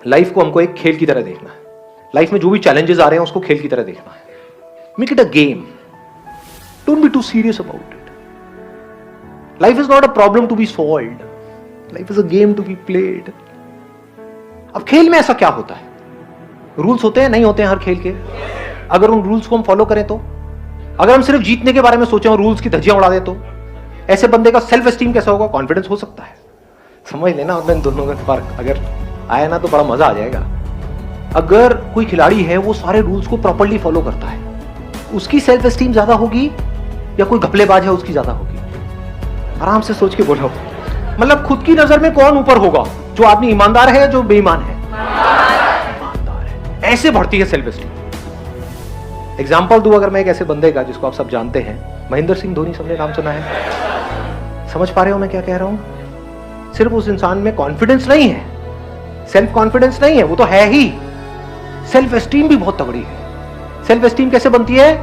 Life को हमको एक खेल की तरह देखना है। लाइफ में जो भी चैलेंजेस आ रहे हैं उसको खेल की तरह देखना है। Make it a game, don't be too serious about it. Life is not a problem to be solved, life is a game to be played. अब खेल में ऐसा क्या होता है? रूल्स होते हैं, नहीं होते हैं हर खेल के? अगर उन रूल्स को हम फॉलो करें तो, अगर हम सिर्फ जीतने के बारे में सोचें और रूल्स की धज्जियां उड़ा दें तो ऐसे बंदे का सेल्फ एस्टीम कैसा होगा, कॉन्फिडेंस हो सकता है? समझ लेना और इन दोनों का फर्क अगर आया ना तो बड़ा मजा आ जाएगा। अगर कोई खिलाड़ी है वो सारे रूल्स को प्रॉपर्ली फॉलो करता है, उसकी सेल्फ एस्टीम ज्यादा होगी या कोई घपलेबाज है उसकी ज्यादा होगी? आराम से सोच के बोलो। मतलब खुद की नजर में कौन ऊपर होगा, जो आदमी ईमानदार है जो बेईमान है? ईमानदार है। ऐसे बढ़ती है सेल्फ एस्टीम। एग्जाम्पल दूं अगर मैं एक ऐसे बंदे का जिसको आप सब जानते हैं, महेंद्र सिंह धोनी, सबने नाम सुना है? समझ पा रहे हो मैं क्या कह रहा हूं? सिर्फ उस इंसान में कॉन्फिडेंस नहीं है, सेल्फ कॉन्फिडेंस नहीं है, वो तो है ही, सेल्फ एस्टीम भी बहुत तगड़ी है। सेल्फ एस्टीम कैसे बनती है?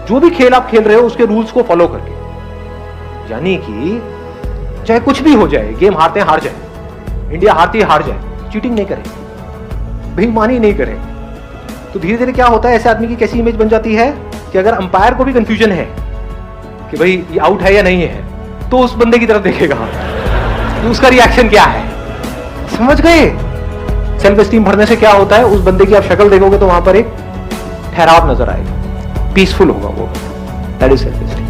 जो भी खेल आप खेल रहे हो उसके रूल्स को फॉलो करके। यानी कि चाहे कुछ भी हो जाए, गेम हारते हैं हार जाए, इंडिया हारती है हार जाए, चीटिंग नहीं करें, बेईमानी नहीं करें, तो धीरे धीरे क्या होता है, ऐसे आदमी की कैसी इमेज बन जाती है कि अगर अंपायर को भी कंफ्यूजन है कि भाई ये आउट है या नहीं है, तो उस बंदे की तरफ देखेगा तो उसका रिएक्शन क्या है। समझ गए? सेल्फ एस्टीम बढ़ने से क्या होता है, उस बंदे की आप शक्ल देखोगे तो वहां पर एक ठहराव नजर आएगा, पीसफुल होगा वो। That is self esteem,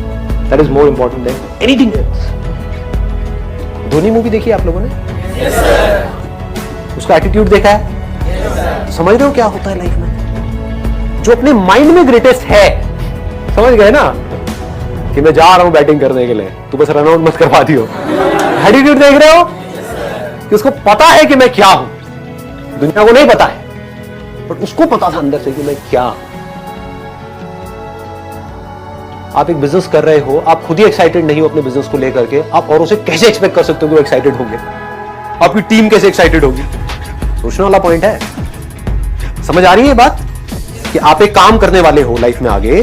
that is more important than anything else. Dhoni movie देखी आप लोगों ने? Yes sir. उसका एटीट्यूड देखा है? Yes sir. समझ रहे हो क्या होता है लाइफ में? जो अपने माइंड में ग्रेटेस्ट है, समझ गए ना, कि मैं जा रहा हूं बैटिंग करने के लिए, तू बस रन आउट मत करवा दियो। एटीट्यूड देख रहे हो कि उसको पता है कि मैं क्या हूं, दुनिया को नहीं पता है, बट उसको पता था अंदर से कि मैं क्या। आप एक बिजनेस कर रहे हो, आप खुद ही एक्साइटेड नहीं हो अपने बिजनेस को लेकर के, आप औरों से कैसे एक्सपेक्ट कर सकते हो कि वो एक्साइटेड होंगे? आपकी टीम कैसे एक्साइटेड होगी? सोचने वाला पॉइंट है। समझ आ रही है बात? कि आप एक काम करने वाले हो लाइफ में आगे,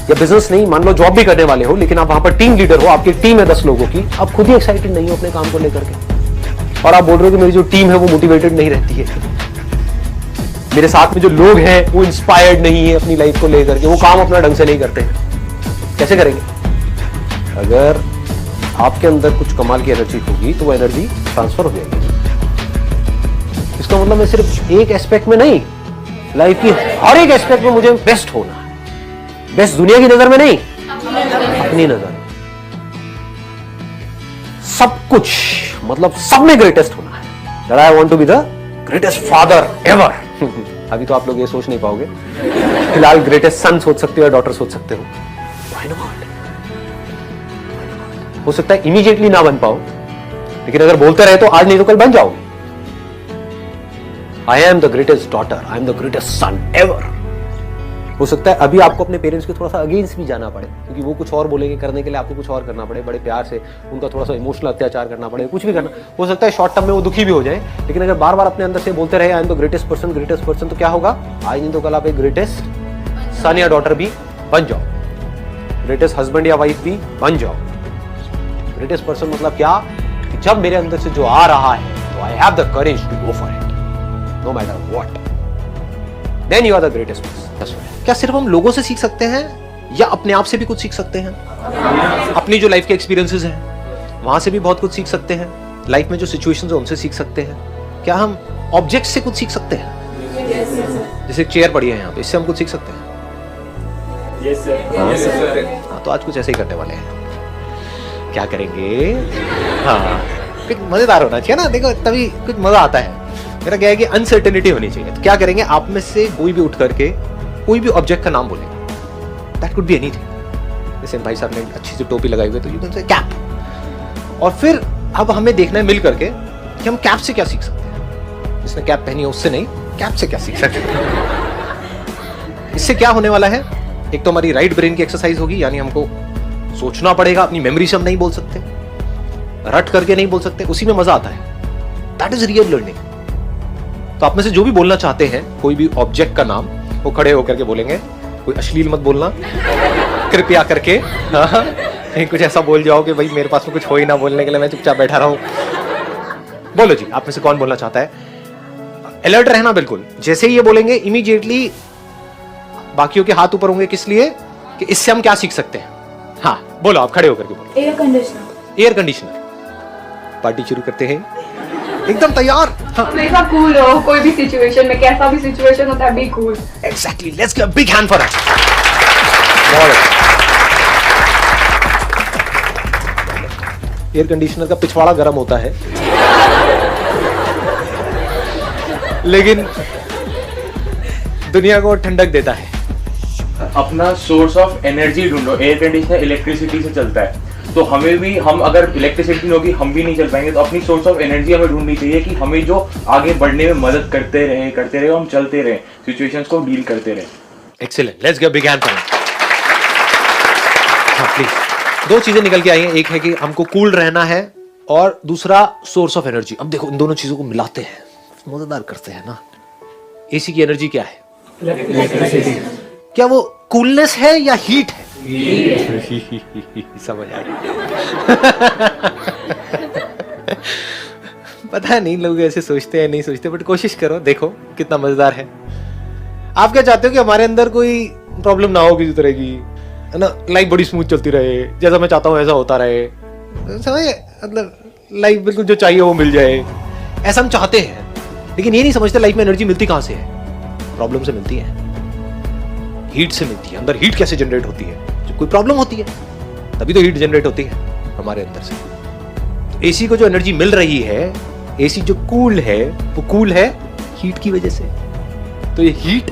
या बिजनेस नहीं, मान लो जॉब भी करने वाले हो, लेकिन आप वहां पर टीम लीडर हो, आपकी टीम है 10 लोगों की, आप खुद ही एक्साइटेड नहीं हो अपने काम को लेकर के, और आप बोल रहे हो कि मेरी जो टीम है वो मोटिवेटेड नहीं रहती है, मेरे साथ में जो लोग हैं वो इंस्पायर्ड नहीं है अपनी लाइफ को लेकर के, वो काम अपना ढंग से नहीं करते हैं। कैसे करेंगे? अगर आपके अंदर कुछ कमाल की एनर्जी होगी तो वो एनर्जी ट्रांसफर हो जाएगी। इसका मतलब मैं सिर्फ एक एस्पेक्ट में नहीं, लाइफ की हर एक एस्पेक्ट में मुझे बेस्ट होना है। बेस्ट दुनिया की नजर में नहीं, अपनी नजर में। सब कुछ मतलब सब में ग्रेटेस्ट होना है। That I want to be the greatest father ever. अभी तो आप लोग ये सोच नहीं पाओगे, फिलहाल ग्रेटेस्ट सन सोच सकते हो या डॉटर सोच सकते हो। Why not? हो सकता है इमीडिएटली ना बन पाओ, लेकिन अगर बोलते रहे तो आज नहीं तो कल बन जाओ। I am the greatest daughter, I am the greatest son ever. हो सकता है अभी आपको अपने पेरेंट्स के थोड़ा सा अगेंस्ट भी जाना पड़े, क्योंकि वो कुछ और बोलेंगे करने के लिए, आपको कुछ और करना पड़े, बड़े प्यार से उनका थोड़ा सा इमोशनल अत्याचार करना पड़े, कुछ भी करना। हो सकता है शॉर्ट टर्म में वो दुखी भी हो जाए, लेकिन अगर बार बार अपने अंदर से बोलते रहे I am the greatest person, तो क्या होगा? आज नहीं तो कल आप एक ग्रेटेस्ट सन या डॉटर भी बन जाओ, ग्रेटेस्ट हस्बैंड या वाइफ भी बन जाओ। ग्रेटेस्ट पर्सन मतलब क्या? कि जब मेरे अंदर से जो आ रहा है तो I have the courage to go for it, no matter what, then you are the greatest person. क्या सिर्फ हम लोगों से सीख सकते हैं या अपने आप से भी कुछ सीख सकते हैं? अपनी जो लाइफ के एक्सपीरियंसेस हैं वहां से भी बहुत कुछ सीख सकते हैं। लाइफ में जो सिचुएशंस है उनसे सीख सकते हैं। क्या हम ऑब्जेक्ट से कुछ सीख सकते हैं? जैसे एक चेयर पड़ी है यहाँ पे, इससे हम कुछ सीख सकते हैं? Yes sir. हाँ, तो आज कुछ ऐसे ही करने वाले हैं। क्या करेंगे? हाँ, कुछ मजेदार होना चाहिए ना, देखो तभी कुछ मजा आता है। मेरा क्या है कि अनसर्टेनिटी होनी चाहिए। तो क्या करेंगे, आप में से कोई भी उठ करके कोई भी ऑब्जेक्ट का नाम बोलेगा। That could be anything. जैसे भाई साहब ने अच्छी सी टोपी लगाई हुई है तो यू कैन से कैप। और फिर अब हमें देखना है मिल करके कि हम कैप से क्या सीख सकते हैं। जिसने कैप पहनी है उससे नहीं, कैप से क्या सीख सकते हैं। इससे क्या होने वाला है? एक तो हमारी राइट ब्रेन की एक्सरसाइज होगी, यानी हमको सोचना पड़ेगा, अपनी मेमोरी से हम नहीं बोल सकते, रट करके नहीं बोल सकते, उसी में मजा आता है। That is real learning. तो आप में से जो भी बोलना चाहते हैं कोई भी ऑब्जेक्ट का नाम, वो खड़े होकर के बोलेंगे। कोई अश्लील मत बोलना कृपया करके। हाँ, कहीं कुछ ऐसा बोल जाओ कि भाई मेरे पास में कुछ हो ही ना बोलने के लिए, मैं चुपचाप बैठा रहा हूं। बोलो जी, आप में से कौन बोलना चाहता है? अलर्ट रहना बिल्कुल। जैसे ही ये बोलेंगे इमीडिएटली बाकियों के हाथ ऊपर होंगे, किस लिए कि इससे हम क्या सीख सकते हैं। हाँ बोलो, आप खड़े होकर के बोलो। Air conditioner. Air conditioner. Party शुरू करते हैं, एकदम तैयार। हाँ हमेशा कूल रहो, कोई भी सिचुएशन में, कैसा भी सिचुएशन होता है, be cool. Exactly, let's give a big hand for that. Air conditioner का पिछवाड़ा गर्म होता है लेकिन दुनिया को ठंडक देता है। अपना सोर्स ऑफ एनर्जी ढूंढो। एयर कंडीशनर इलेक्ट्रिसिटी से चलता है, तो हमें भी, हम अगर इलेक्ट्रिसिटी होगी हम भी नहीं चल पाएंगे, तो अपनी सोर्स ऑफ एनर्जी हमें ढूंढनी चाहिए कि हमें जो आगे बढ़ने में मदद करते रहे, हम चलते रहे, सिचुएशंस को डील करते रहे। Excellent, let's give big hand for it. हाँ प्लीज। दो चीजें निकल के आई हैं, एक है कि हमको कूल रहना है और दूसरा सोर्स ऑफ एनर्जी। अब देखो इन दोनों चीजों को मिलाते हैं, मजेदार करते हैं ना। एसी की एनर्जी क्या है? क्या वो कूलनेस है या हीट है? समझ आ गया। पता नहीं लोग ऐसे सोचते हैं नहीं सोचते, बट कोशिश करो, देखो कितना मजेदार है। आप क्या चाहते हो कि हमारे अंदर कोई प्रॉब्लम ना हो किसी तरह की, है ना, लाइफ बड़ी स्मूथ चलती रहे, जैसा मैं चाहता हूँ ऐसा होता रहे, समझे, मतलब लाइफ बिल्कुल जो चाहिए वो मिल जाए, ऐसा हम चाहते हैं। लेकिन ये नहीं समझते लाइफ में एनर्जी मिलती कहां से है? प्रॉब्लम से मिलती है, हीट से मिलती है। अंदर हीट कैसे जनरेट होती है? जब कोई प्रॉब्लम होती है तभी तो हीट जनरेट होती है हमारे अंदर से। तो एसी को जो एनर्जी मिल रही है, एसी जो कूल है, वो कूल है हीट की वजह से। तो ये हीट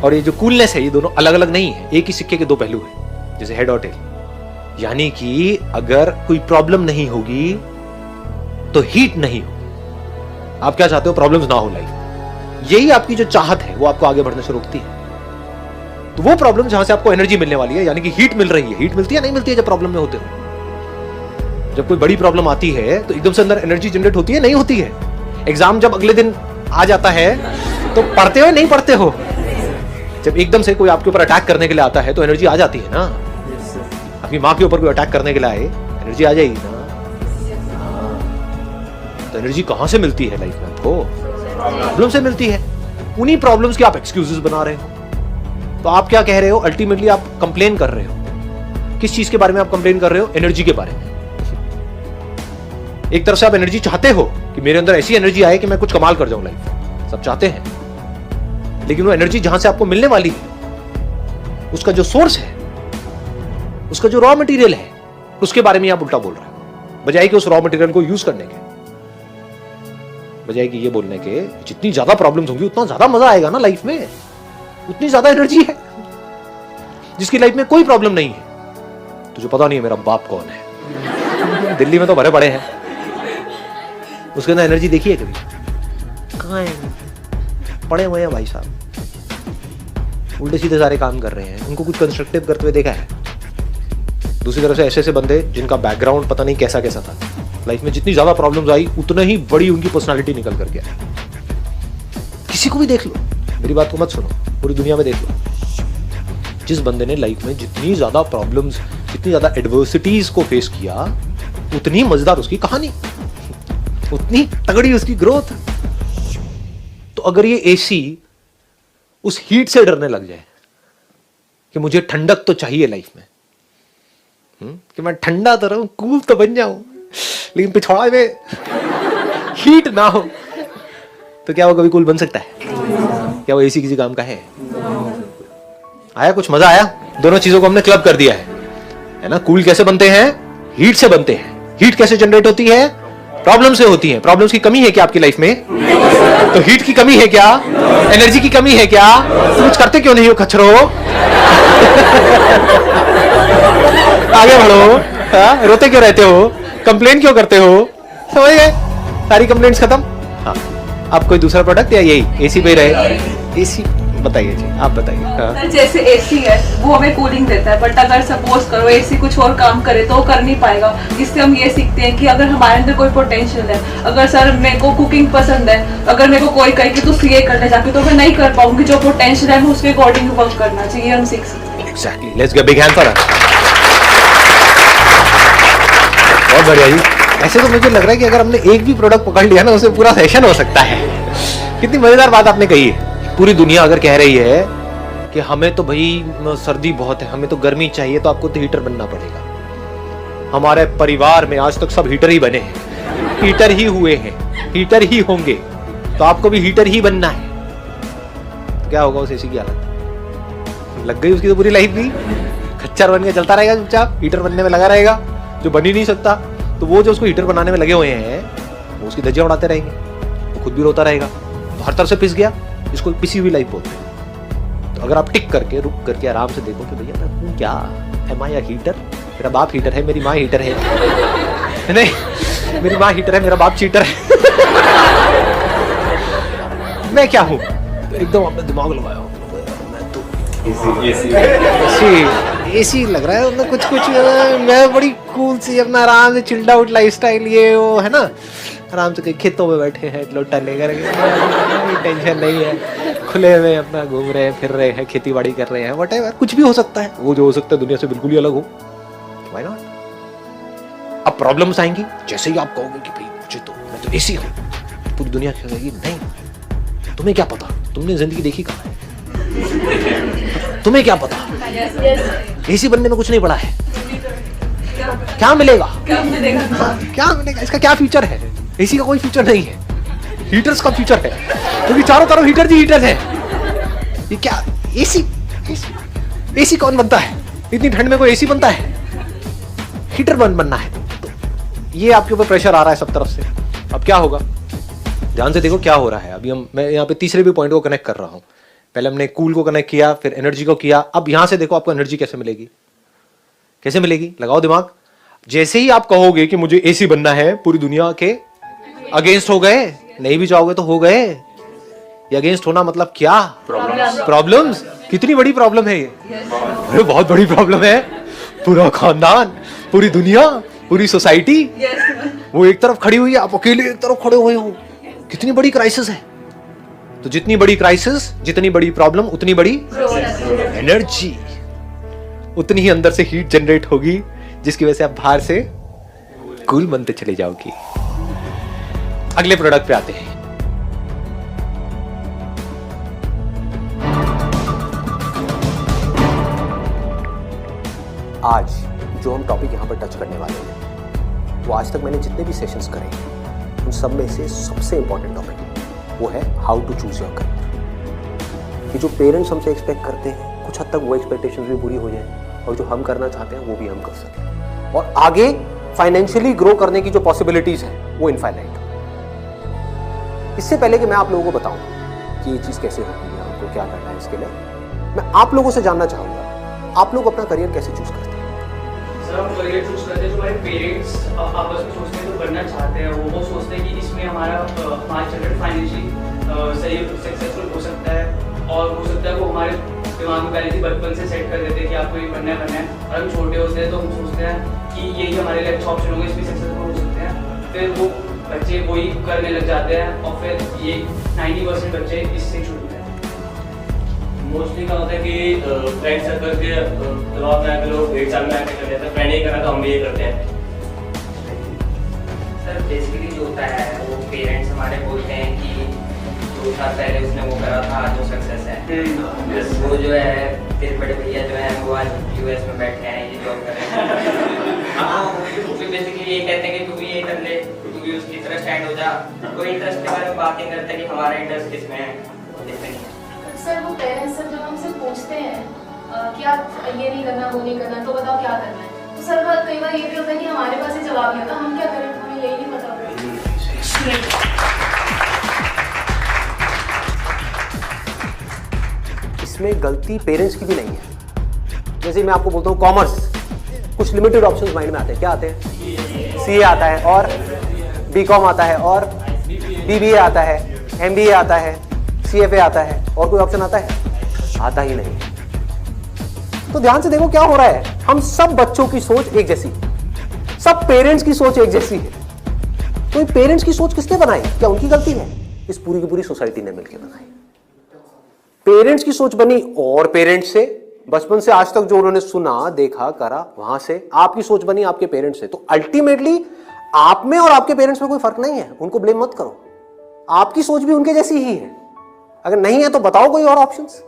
और ये जो कूलनेस है, ये दोनों अलग अलग नहीं है, एक ही सिक्के के दो पहलू है, जैसे हेड और टेल। यानी कि अगर कोई प्रॉब्लम नहीं होगी तो हीट नहीं होगी। आप क्या चाहते हो? प्रॉब्लम्स ना हो लाइफ। यही आपकी जो चाहत है वो आपको आगे बढ़ने से रोकती है। तो वो प्रॉब्लम जहां से आपको एनर्जी मिलने वाली है, यानी कि हीट मिल रही है। हीट मिलती है नहीं मिलती है जब प्रॉब्लम में होते हो? जब कोई बड़ी प्रॉब्लम आती है तो एकदम से अंदर एनर्जी जनरेट होती है नहीं होती है? एग्जाम जब अगले दिन आ जाता है तो पढ़ते हो नहीं पढ़ते हो? जब एकदम से कोई आपके ऊपर अटैक करने के लिए आता है तो एनर्जी आ जाती है ना। अपनी माँ के ऊपर कोई अटैक करने के लिए आए, एनर्जी आ जाएगी ना। तो एनर्जी कहां से मिलती है लाइफ में? आपको प्रॉब्लम से मिलती है। उन्हीं प्रॉब्लम्स के आप एक्सक्यूजेस बना रहे हो। तो आप क्या कह रहे हो? अल्टीमेटली आप कंप्लेन कर रहे हो। किस चीज के बारे में आप कंप्लेन कर रहे हो? एनर्जी के बारे में। एक तरफ से आप एनर्जी चाहते हो कि मेरे अंदर ऐसी एनर्जी आए कि मैं कुछ कमाल कर जाऊं लाइफ, सब चाहते हैं। लेकिन वो एनर्जी जहां से आपको मिलने वाली है, उसका जो सोर्स है, उसका जो रॉ मटेरियल है, उसके बारे में आप उल्टा बोल रहे हो, बजाय कि उस रॉ मटेरियल को यूज करने के, बजाय कि ये बोलने के जितनी ज्यादा प्रॉब्लम्स होंगी उतना ज्यादा मजा आएगा ना लाइफ में, उतनी ज्यादा एनर्जी है। जिसकी लाइफ में कोई प्रॉब्लम नहीं है, तुझे पता नहीं है मेरा बाप कौन है, दिल्ली में तो भरे पड़े हैं, उसके अंदर एनर्जी देखी है कभी? कहां है? पड़े हुए हैं भाई साहब, उल्टे सीधे सारे काम कर रहे हैं। उनको कुछ कंस्ट्रक्टिव करते हुए देखा है? दूसरी तरफ से ऐसे ऐसे बंदे जिनका बैकग्राउंड पता नहीं कैसा कैसा था, लाइफ में जितनी ज्यादा प्रॉब्लम्स आई उतना ही बड़ी उनकी पर्सनालिटी निकल कर गया। किसी को भी देख लो, मेरी बात को मत सुनो, पूरी दुनिया में देख लो, जिस बंदे ने लाइफ में जितनी ज्यादा प्रॉब्लम्स, जितनी ज्यादा एडवर्सिटीज को फेस किया, उतनी मजेदार उसकी कहानी, उतनी तगड़ी उसकी ग्रोथ। तो अगर ये एसी उस हीट से डरने लग जाए कि मुझे ठंडक तो चाहिए लाइफ में, कि मैं ठंडा तो रहूं, कूल तो बन जाऊं, लेकिन पिछवाड़े में हीट ना हो, तो क्या वो कभी कूल बन सकता है? क्या वो एसी किसी काम का है? आया कुछ मजा आया? दोनों चीजों को हमने क्लब कर दिया है ना। कूल कैसे बनते हैं? हीट से बनते हैं। हीट कैसे जनरेट होती है? प्रॉब्लम से होती है। प्रॉब्लम्स की कमी है क्या आपकी लाइफ में? तो हीट की कमी है क्या? एनर्जी की कमी है क्या? तो कुछ करते क्यों नहीं हो खच्चरो? आगे बढ़ो। हाँ? रोते क्यों रहते हो? कंप्लेन क्यों करते हो? समझ गए? सारी कंप्लेंट्स खत्म। हाँ, आप कोई दूसरा प्रोडक्ट या यही एसी पे रहे? एसी बताइए जी, आप बताइए। हाँ। जैसे एसी है वो हमें कूलिंग देता है, बट अगर सपोज करो एसी कुछ और काम करे तो वो कर नहीं पाएगा। जिससे हम ये सीखते हैं कि अगर हमारे अंदर कोई पोटेंशियल है, अगर सर मेरे को कुकिंग पसंद है, अगर मेरे को कोई कहे कि तू सीए करने जाके, तो मैं नहीं कर पाऊंगी। जो पोटेंशियल है उसके अकॉर्डिंग वर्क करना चाहिए, हम सीख सकते हैं। Exactly, let's give big hand for her. बहुत बढ़िया जी। ऐसे तो मुझे लग रहा है कि अगर हमने एक भी प्रोडक्ट पकड़ लिया ना, उससे पूरा सेशन हो सकता है। कितनी मजेदार बात आपने कही है। पूरी दुनिया अगर कह रही है कि हमें तो भाई सर्दी बहुत है, हमें तो गर्मी चाहिए, तो आपको तो हीटर बनना पड़ेगा। हमारे परिवार में आज तक सब हीटर ही बने हैं, हीटर ही हुए हैं, हीटर ही होंगे, तो आपको भी हीटर ही बनना है। तो क्या होगा उस एसी की हालत? लग गई उसकी तो पूरी लाइफ भी, खच्चर बन के चलता रहेगा चुपचाप, हीटर बनने में लगा रहेगा, जो बन ही नहीं सकता। तो वो जो उसको हीटर बनाने में लगे हुए हैं, वो उसकी धज्जियां उड़ाते रहेंगे, वो खुद भी रोता रहेगा, तो हर तरफ से पिस गया। इसको पिसी हुई लाइफ बोलते हैं। तो अगर आप टिक करके, रुक करके आराम से देखो कि भैया मैं हूँ क्या, एम आई अ हीटर? मेरा बाप हीटर है, मेरी माँ हीटर है। नहीं, मेरी माँ हीटर है, मेरा बाप चीटर है। मैं क्या हूँ? एकदम अपना दिमाग लगाया, मैं तो एसी लग रहा है, मतलब कुछ मैं बड़ी कूल सी अपना आराम से चिल्ड आउट लाइफस्टाइल, ये वो है ना, आराम से कहीं खेतों में बैठे हैं, लोटा लेकर, कोई टेंशन नहीं है, खुले में अपना घूम रहे हैं, फिर रहे हैं, खेती बाड़ी कर रहे हैं, व्हाटएवर, कुछ भी हो सकता है। वो जो हो सकता है दुनिया से बिल्कुल ही अलग हो, व्हाई नॉट? अब प्रॉब्लम्स आएंगी, जैसे ही आप कहोगे कि भाई मुझे तो, मैं तो एसी हूँ, पूरी दुनिया कहेगी नहीं, तुम्हें क्या पता, तुमने जिंदगी देखी कहाँ है, तुम्हें क्या पता, एसी बनने में कुछ नहीं पड़ा है, क्या मिलेगा, क्या मिलेगा, इसका क्या फ्यूचर है? एसी का कोई फ्यूचर नहीं है, हीटर्स का फ्यूचर है, क्योंकि चारों तरफ हीटर ही हीटर है। ये क्या एसी? एसी कौन बनता है? इतनी ठंड में कोई एसी बनता है? हीटर बनना है। तो ये आपके ऊपर प्रेशर आ रहा है सब तरफ से। अब क्या होगा? ध्यान से देखो क्या हो रहा है। अभी मैं यहाँ पे तीसरे भी पॉइंट को कनेक्ट कर रहा हूँ। पहले हमने कूल को कनेक्ट किया, फिर एनर्जी को किया। अब यहां से देखो आपको एनर्जी कैसे मिलेगी, कैसे मिलेगी? लगाओ दिमाग। जैसे ही आप कहोगे कि मुझे एसी बनना है, पूरी दुनिया के अगेंस्ट हो गए, नहीं भी चाहोगे तो हो गए। ये अगेंस्ट होना मतलब क्या? प्रॉब्लम्स। कितनी बड़ी प्रॉब्लम है ये? अरे बहुत बड़ी प्रॉब्लम है। पूरा खानदान, पूरी दुनिया, पूरी सोसाइटी वो एक तरफ खड़ी हुई है, आप अकेले एक तरफ खड़े हुए हो। कितनी बड़ी क्राइसिस है। तो जितनी बड़ी क्राइसिस, जितनी बड़ी प्रॉब्लम, उतनी बड़ी एनर्जी, उतनी ही अंदर से हीट जनरेट होगी, जिसकी वजह से आप बाहर से कूल बनते चले जाओगी। अगले प्रोडक्ट पे आते हैं। आज जो हम टॉपिक यहां पर टच करने वाले हैं, वो आज तक मैंने जितने भी सेशंस करे हैं, उन सब में से सबसे इंपॉर्टेंट टॉपिक वो है how to choose your career. कि जो पेरेंट्स हमसे एक्सपेक्ट करते हैं, कुछ हद तक वो एक्सपेक्टेशंस भी पूरी हो जाए, और जो हम करना चाहते हैं वो भी हम कर सकें, और आगे फाइनेंशियली ग्रो करने की जो पॉसिबिलिटीज है वो इनफाइनाइट। इससे पहले कि मैं आप लोगों को बताऊं कि ये चीज कैसे होती है, हमको क्या करना है, इसके लिए मैं आप लोगों से जानना चाहूंगा, आप लोग अपना करियर कैसे चूज करते हैं? सर, हम करियर चूज करते हैं जो हमारे पेरेंट्स आपस में सोचते हैं, जो बनना चाहते हैं, वो सोचते हैं कि इसमें हमारा चिल्ड्रन फाइनेंशियली सही सक्सेसफुल हो सकता है, और हो सकता है वो हमारे दिमाग में पहले से बचपन से सेट कर देते हैं कि आपको ये बनना है। और हम छोटे होते हैं तो हम सोचते हैं कि यही हमारे लिए अच्छा ऑप्शन होगा, इसमें सक्सेसफुल हो सकते हैं। फिर वो बच्चे वही करने लग जाते हैं, और फिर ये 90% बच्चे इससे छूटते हैं। मोस्टली क्या होता है कि फ्रेंड सर्कल के दबाव में आकर लोग 1.5 साल में आकर कर लेते हैं, फ्रेंड ये करना तो हम भी ये करते हैं। सर बेसिकली जो होता है वो पेरेंट्स हमारे बोलते हैं कि 2 साल पहले उसने वो करा था, जो सक्सेस है वो जो है तेरे बड़े भैया जो है वो आज यूएस में बैठे हैं, ये जॉब कर रहे हैं। हाँ, तो बेसिकली ये कहते हैं कि तू भी ये कर ले, तू भी उसकी तरह स्टैंड हो जा। कोई इंटरेस्ट के बारे में बात नहीं करता कि हमारा इंटरेस्ट किसमें है, इसमें नहीं। सर वो पेरेंट्स जब हमसे पूछते हैं कि आप ये नहीं करना, वो नहीं करना, तो बताओ क्या करना है, तो सर कई बार ये भी होता है कि हमारे पास ये जवाब नहीं होता, हम क्या करें, हमें यही नहीं पता। इसमें गलती पेरेंट्स की भी नहीं है। जैसे मैं आपको बोलता हूँ कॉमर्स, कुछ लिमिटेड ऑप्शंस माइंड में आते हैं। क्या आते हैं? सीए आता है, और बीकॉम आता है, और बीबीए आता है, एमबीए आता है, सीएफए आता है, और कोई ऑप्शन आता है? आता ही नहीं। तो ध्यान से देखो क्या हो रहा है। हम सब बच्चों की सोच एक जैसी, सब पेरेंट्स की सोच एक जैसी है। तो ये पेरेंट्स की सोच किसने बनाई? क्या उनकी गलती है? इस पूरी की पूरी सोसाइटी ने मिलकर बनाई। पेरेंट्स की सोच बनी, और पेरेंट्स से बचपन से आज तक जो उन्होंने सुना, देखा, करा, वहां से आपकी सोच बनी आपके पेरेंट्स से। तो अल्टीमेटली आप में और आपके पेरेंट्स में कोई फर्क नहीं है, उनको ब्लेम मत करो। आपकी सोच भी उनके जैसी ही है। अगर नहीं है तो बताओ कोई और ऑप्शंस।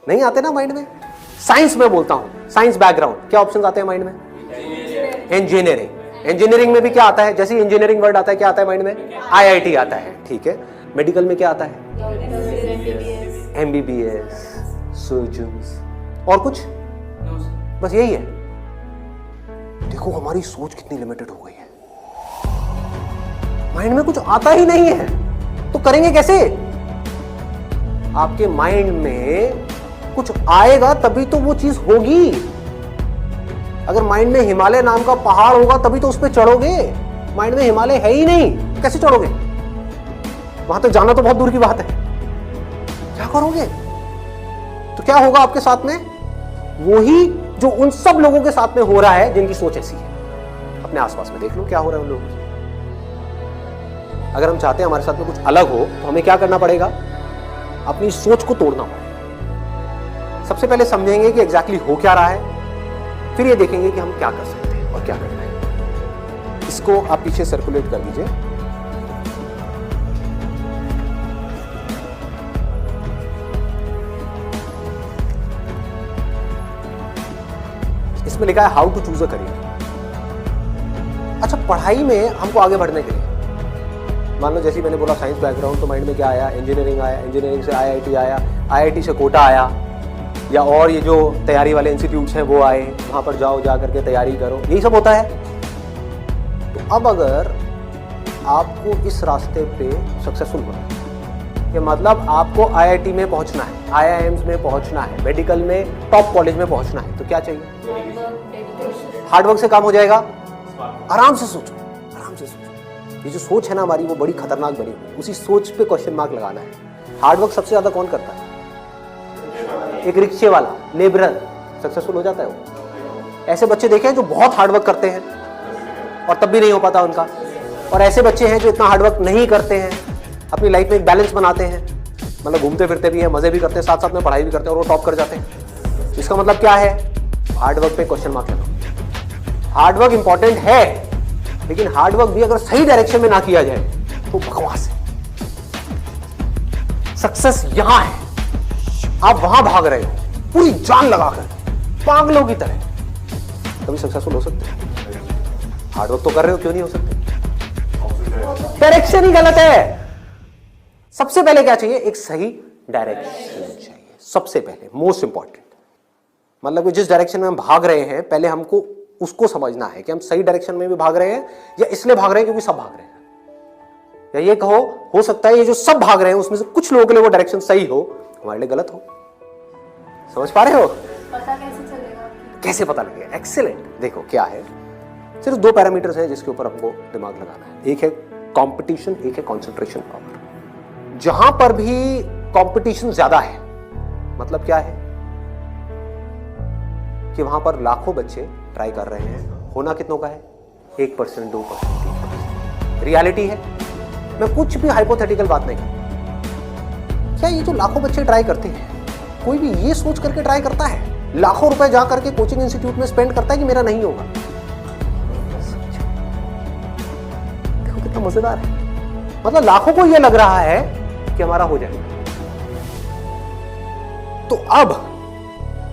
नहीं आते ना माइंड में। साइंस में बोलता हूं, साइंस बैकग्राउंड, क्या ऑप्शंस आते हैं माइंड में? इंजीनियरिंग। इंजीनियरिंग में भी क्या आता है? जैसे इंजीनियरिंग वर्ड आता है क्या आता है माइंड में? IIT आता है, ठीक है। मेडिकल में क्या आता है? MBBS, सर्जन्स, और कुछ? बस यही है। देखो हमारी सोच कितनी लिमिटेड हो गई है। माइंड में कुछ आता ही नहीं है तो करेंगे कैसे? आपके माइंड में कुछ आएगा तभी तो वो चीज होगी। अगर माइंड में हिमालय नाम का पहाड़ होगा तभी तो उस पर चढ़ोगे। माइंड में हिमालय है ही नहीं, कैसे चढ़ोगे? वहां तक जाना तो बहुत दूर की बात है। क्या करोगे? तो क्या होगा आपके साथ में? वही जो उन सब लोगों के साथ में हो रहा है जिनकी सोच ऐसी है। अपने आसपास में देख लो क्या हो रहा है उन लोगों से। अगर हम चाहते हैं हमारे साथ में कुछ अलग हो तो हमें क्या करना पड़ेगा? अपनी सोच को तोड़ना होगा। सबसे पहले समझेंगे कि एग्जैक्टली हो क्या रहा है, फिर ये देखेंगे कि हम क्या कर सकते हैं और क्या करना है। इसको आप पीछे सर्कुलेट कर दीजिए। इसमें लिखा है how to choose a career. अच्छा, पढ़ाई में हमको आगे बढ़ने के लिए, मान लो जैसे मैंने बोला साइंस बैकग्राउंड, तो माइंड में क्या आया? इंजीनियरिंग आया, इंजीनियरिंग से IIT आया, IIT से कोटा आया, या और ये जो तैयारी वाले इंस्टीट्यूट्स हैं वो आए, वहाँ पर जाओ, जा करके तैयारी करो, यही सब होता है। तो अब अगर आपको इस रास्ते पे सक्सेसफुल होना है, ये मतलब आपको IIT में पहुँचना है, IIMs में पहुँचना है, मेडिकल में टॉप कॉलेज में पहुँचना है, तो क्या चाहिए? हार्डवर्क से काम हो जाएगा। आराम से सोचो, आराम से सोचो। ये जो सोच है ना हमारी, वो बड़ी खतरनाक बनी हुई है। उसी सोच पे क्वेश्चन मार्क लगाना है। हार्डवर्क सबसे ज्यादा कौन करता है? एक रिक्शे वाला, लेबरर सक्सेसफुल हो जाता है वो। ऐसे बच्चे देखे हैं जो बहुत हार्डवर्क करते हैं और तब भी नहीं हो पाता उनका, और ऐसे बच्चे हैं जो इतना हार्डवर्क नहीं करते हैं, अपनी लाइफ में एक बैलेंस बनाते हैं, मतलब घूमते फिरते भी हैं, मजे भी करते हैं, साथ साथ में पढ़ाई भी करते हैं और वो टॉप कर जाते हैं। इसका मतलब क्या है? हार्डवर्क पे क्वेश्चन मार्क लगाओ। हार्डवर्क इंपॉर्टेंट है, लेकिन हार्डवर्क भी अगर सही डायरेक्शन में ना किया जाए तो बकवास है। सक्सेस यहां है, आप वहां भाग रहे हो पूरी जान लगाकर, पागलों की तरह, तभी सक्सेसफुल हो सकते हैं। हार्डवर्क तो कर रहे हो, क्यों नहीं हो सकते? डायरेक्शन ही गलत है। सबसे पहले क्या चाहिए? एक सही डायरेक्शन चाहिए, सबसे पहले, मोस्ट इंपॉर्टेंट। मतलब कि जिस डायरेक्शन में हम भाग रहे हैं, पहले हमको उसको समझना है कि हम सही डायरेक्शन में भी भाग रहे हैं या इसलिए भाग रहे हैं क्योंकि सब भाग रहे हैं। या ये कहो, हो सकता है ये जो सब भाग रहे हैं उसमें से कुछ लोगों के लिए वो डायरेक्शन सही हो, हमारे लिए गलत हो। समझ पा रहे हो? पता कैसे चलेगा? कैसे पता लगेगा? एक्सीलेंट। देखो क्या है, सिर्फ दो पैरामीटर्स हैं जिसके ऊपर हमको दिमाग लगाना है। एक है कंपटीशन, एक है कंसंट्रेशन पावर। जहां पर भी कंपटीशन ज्यादा है, मतलब क्या है कि वहां पर लाखों बच्चे ट्राई कर रहे हैं, होना कितनों का है? 1%, 2%, 3%। रियलिटी है, मैं कुछ भी हाइपोथेटिकल बात नहीं करता। क्या ये जो लाखों बच्चे ट्राई करते हैं, कोई भी ये सोच करके ट्राई करता है? लाखों रुपए जा करके कोचिंग इंस्टीट्यूट में स्पेंड करता है कि मेरा नहीं होगा? देखो कितना मजेदार है। मतलब लाखों को ये लग रहा है कि हमारा हो जाएगा। तो अब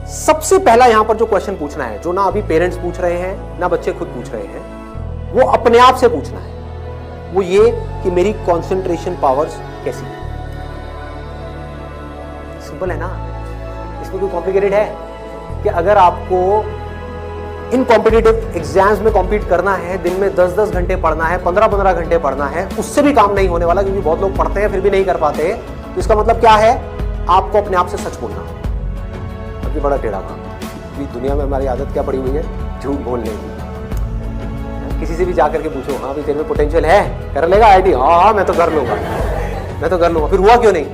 सबसे पहला यहां पर जो क्वेश्चन पूछना है, जो ना अभी पेरेंट्स पूछ रहे हैं ना बच्चे खुद पूछ रहे हैं, वो अपने आप से पूछना है, वो ये कि मेरी कंसंट्रेशन पावर्स कैसी है। सिंपल है ना, इसमें कोई कॉम्प्लिकेटेड है? कि अगर आपको इन कॉम्पिटिटिव एग्जाम्स में कॉम्पीट करना है, दिन में 10-10 घंटे पढ़ना है, 15-15 घंटे पढ़ना है, उससे भी काम नहीं होने वाला, क्योंकि बहुत लोग पढ़ते हैं फिर भी नहीं कर पाते। तो इसका मतलब क्या है? आपको अपने आप से सच बोलना। अभी बड़ा टेढ़ा काम, क्योंकि दुनिया में हमारी आदत क्या पड़ी हुई है? झूठ बोलने की। किसी से भी जाकर के पूछो, हाँ भाई तेरे में पोटेंशियल है, कर लेगा IIT? हाँ मैं तो कर लूंगा, मैं तो कर लूंगा। फिर हुआ क्यों नहीं?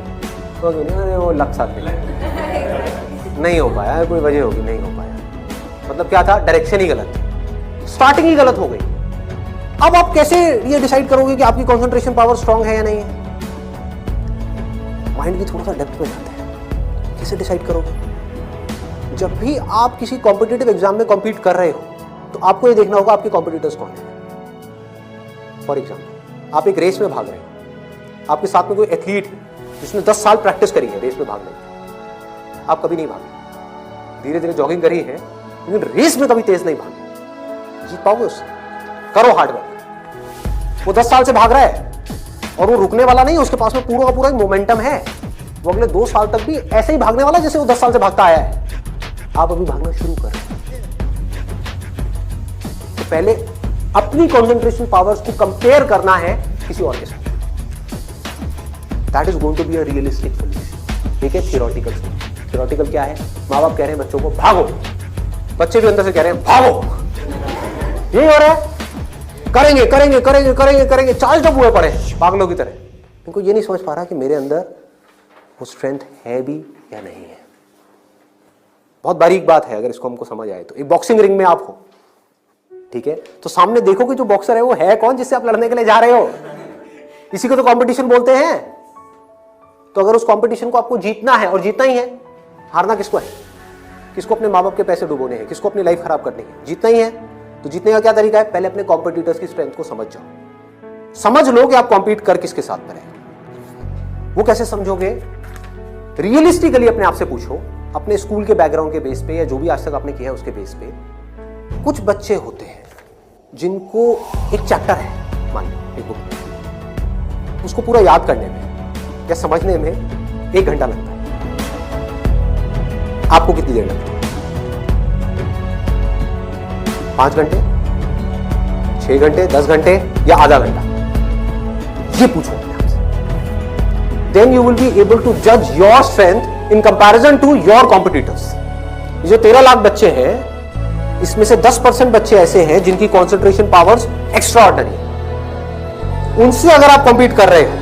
हुआ क्यों नहीं? अरे वो लक साथ नहीं हो पाया, कोई वजह होगी, नहीं हो पाया। मतलब क्या था? डायरेक्शन ही गलत थी, स्टार्टिंग ही गलत हो गई। अब आप कैसे ये डिसाइड करोगे कि आपकी कंसंट्रेशन पावर स्ट्रांग है या नहीं है? माइंड की थोड़ा सा डेप्थ में जाता है। कैसे डिसाइड करोगे? जब भी आप किसी कॉम्पिटिटिव एग्जाम में कॉम्पीट कर रहे हो, तो आपको ये देखना होगा आपके कॉम्पिटिटर्स कौन है। फॉर एग्जाम्पल, आप एक रेस में भाग रहे हो, आपके साथ में कोई एथलीट जिसने 10 साल प्रैक्टिस करी है रेस में भागने की, आप कभी नहीं भागे, धीरे धीरे जॉगिंग करी है, लेकिन रेस में कभी तेज नहीं भागे, जीत पाओगे उससे? करो हार्डवर्क। वो 10 साल से भाग रहा है और वो रुकने वाला नहीं है, उसके पास में पूरा का पूरा एक मोमेंटम है, वो अगले 2 साल तक भी ऐसे ही भागने वाला जैसे वो 10 साल से भागता आया है। आप अभी भागना शुरू करें तो पहले अपनी कॉन्सेंट्रेशन पावर्स को कंपेयर करना है किसी और के साथ। That is going to be a realistic solution. ठीक है, थियोरेटिकल क्या है? माँ बाप कह रहे हैं बच्चों को भागो, बच्चे भी अंदर से कह रहे हैं भागो, यही हो रहा है, करेंगे करेंगे करेंगे करेंगे करेंगे, चार्ज अप हुए पड़े पागलों की तरह। इनको ये नहीं समझ पा रहा कि मेरे अंदर वो स्ट्रेंथ है भी या नहीं है। बहुत बारीक बात है, अगर इसको हमको समझ आए तो। एक बॉक्सिंग रिंग में आप हो, ठीक है, तो सामने देखो कि जो बॉक्सर है वो है कौन जिससे आप लड़ने के लिए जा रहे हो। इसी को तो कंपटीशन बोलते हैं। तो अगर उस कंपटीशन को आपको जीतना है, और जीतना ही है, हारना किसको है? किसको अपने माँ बाप के पैसे डुबोने हैं, किसको अपनी लाइफ खराब करनी है? जीतना ही है। तो जीतने का क्या तरीका है? पहले अपने कॉम्पिटिटर्स की स्ट्रेंथ को समझ जाओ, समझ लो कि आप कॉम्पीट कर किसके साथ में रहे। वो कैसे समझोगे? रियलिस्टिकली अपने आप से पूछो, अपने स्कूल के बैकग्राउंड के बेस पे या जो भी आज तक आपने किया है उसके बेस पे। कुछ बच्चे होते हैं जिनको एक चैप्टर है, मान लो एक बुक, उसको पूरा याद करने में या समझने में 1 घंटा लगता है। आपको कितनी देर लगती है? 5 घंटे, 6 घंटे, 10 घंटे या आधा घंटा? ये पूछो अपने आप से। Then you will be able to जज your strength in comparison to your competitors. जो 13 लाख बच्चे हैं, इसमें से 10% बच्चे ऐसे हैं जिनकी कॉन्सेंट्रेशन पावर्स एक्स्ट्रा ऑर्डिनरी है। उनसे अगर आप कॉम्पीट कर रहे हो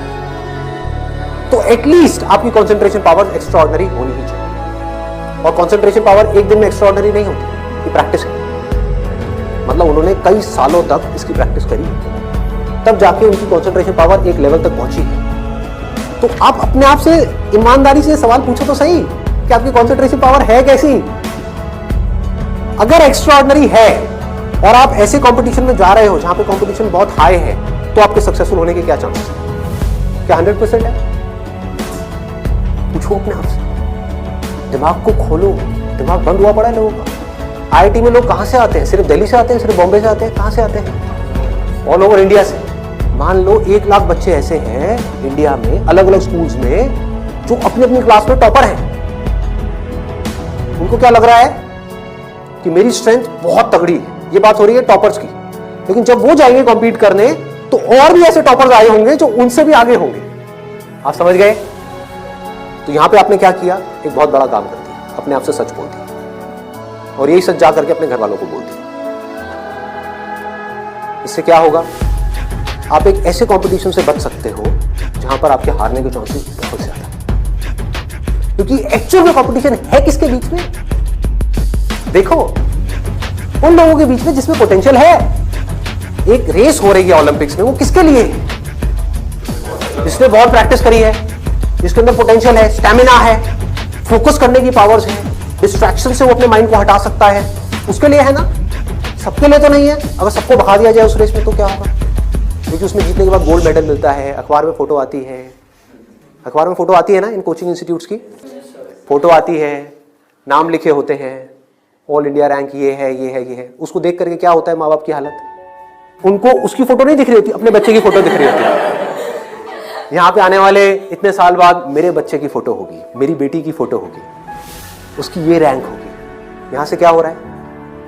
तो एटलीस्ट आपकी कॉन्सेंट्रेशन पावर एक्स्ट्रा ऑर्डिनरी होनी ही चाहिए। और कॉन्सेंट्रेशन पावर एक दिन में एक्स्ट्रा ऑर्डिनरी नहीं होती, ये प्रैक्टिस है। मतलब उन्होंने कई सालों तक इसकी प्रैक्टिस करी, तब जाके उनकी कॉन्सेंट्रेशन पावर एक लेवल तक पहुंची है। तो आप अपने आप से ईमानदारी से सवाल पूछो तो सही कि आपकी कॉन्सेंट्रेशन पावर है कैसी। अगर एक्स्ट्रा ऑर्डिनरी है और आप ऐसे कंपटीशन में जा रहे हो जहां पे कंपटीशन बहुत हाई है, तो आपके सक्सेसफुल होने के क्या चांसेस हैं? क्या 100% है? पूछो अपने आप से, दिमाग को खोलो। दिमाग बंद हुआ पड़ा है लोगों का। आईआईटी में लोग कहां से आते हैं? सिर्फ दिल्ली से आते हैं? सिर्फ बॉम्बे से आते हैं? कहां से आते हैं? ऑल ओवर इंडिया से। मान लो 1 लाख बच्चे ऐसे हैं इंडिया में, अलग अलग स्कूल्स में, जो अपनी अपनी क्लास में टॉपर हैं। उनको क्या लग रहा है कि मेरी स्ट्रेंथ बहुत तगड़ी है। ये बात हो रही है टॉपर्स की। लेकिन जब वो जाएंगे कॉम्पीट करने, तो और भी ऐसे टॉपर्स आए होंगे जो उनसे भी आगे होंगे। आप समझ गए? तो यहां पे आपने क्या किया? एक बहुत बड़ा काम कर दिया, अपने आप से सच बोल दिया, और यही सच जा करके अपने घर वालों को बोल दिया। इससे क्या होगा? आप एक ऐसे कंपटीशन से बच सकते हो जहां पर आपके हारने के चांसेस बहुत ज्यादा है। क्योंकि एक्चुअल में कंपटीशन है किसके बीच में? देखो, उन लोगों के बीच में जिसमें पोटेंशियल है। एक रेस हो रही है ओलंपिक्स में, वो किसके लिए है? जिसने बहुत प्रैक्टिस करी है, जिसके अंदर पोटेंशियल है, स्टैमिना है, फोकस करने की पावर्स है, डिस्ट्रैक्शन से वो अपने माइंड को हटा सकता है, उसके लिए है ना। सबके लिए तो नहीं है। अगर सबको भगा दिया जाए उस रेस में तो क्या होगा? क्योंकि उसमें जीतने के बाद गोल्ड मेडल मिलता है, अखबार में फोटो आती है। अखबार में फोटो आती है ना, इन कोचिंग इंस्टीट्यूट्स की फोटो आती है, नाम लिखे होते हैं, ऑल इंडिया रैंक ये है ये है ये है। उसको देख करके क्या होता है माँ बाप की हालत? उनको उसकी फोटो नहीं दिख रही होती, अपने बच्चे की फोटो दिख रही होती है। यहाँ पे आने वाले इतने साल बाद मेरे बच्चे की फोटो होगी, मेरी बेटी की फोटो होगी, उसकी ये रैंक होगी। यहाँ से क्या हो रहा है?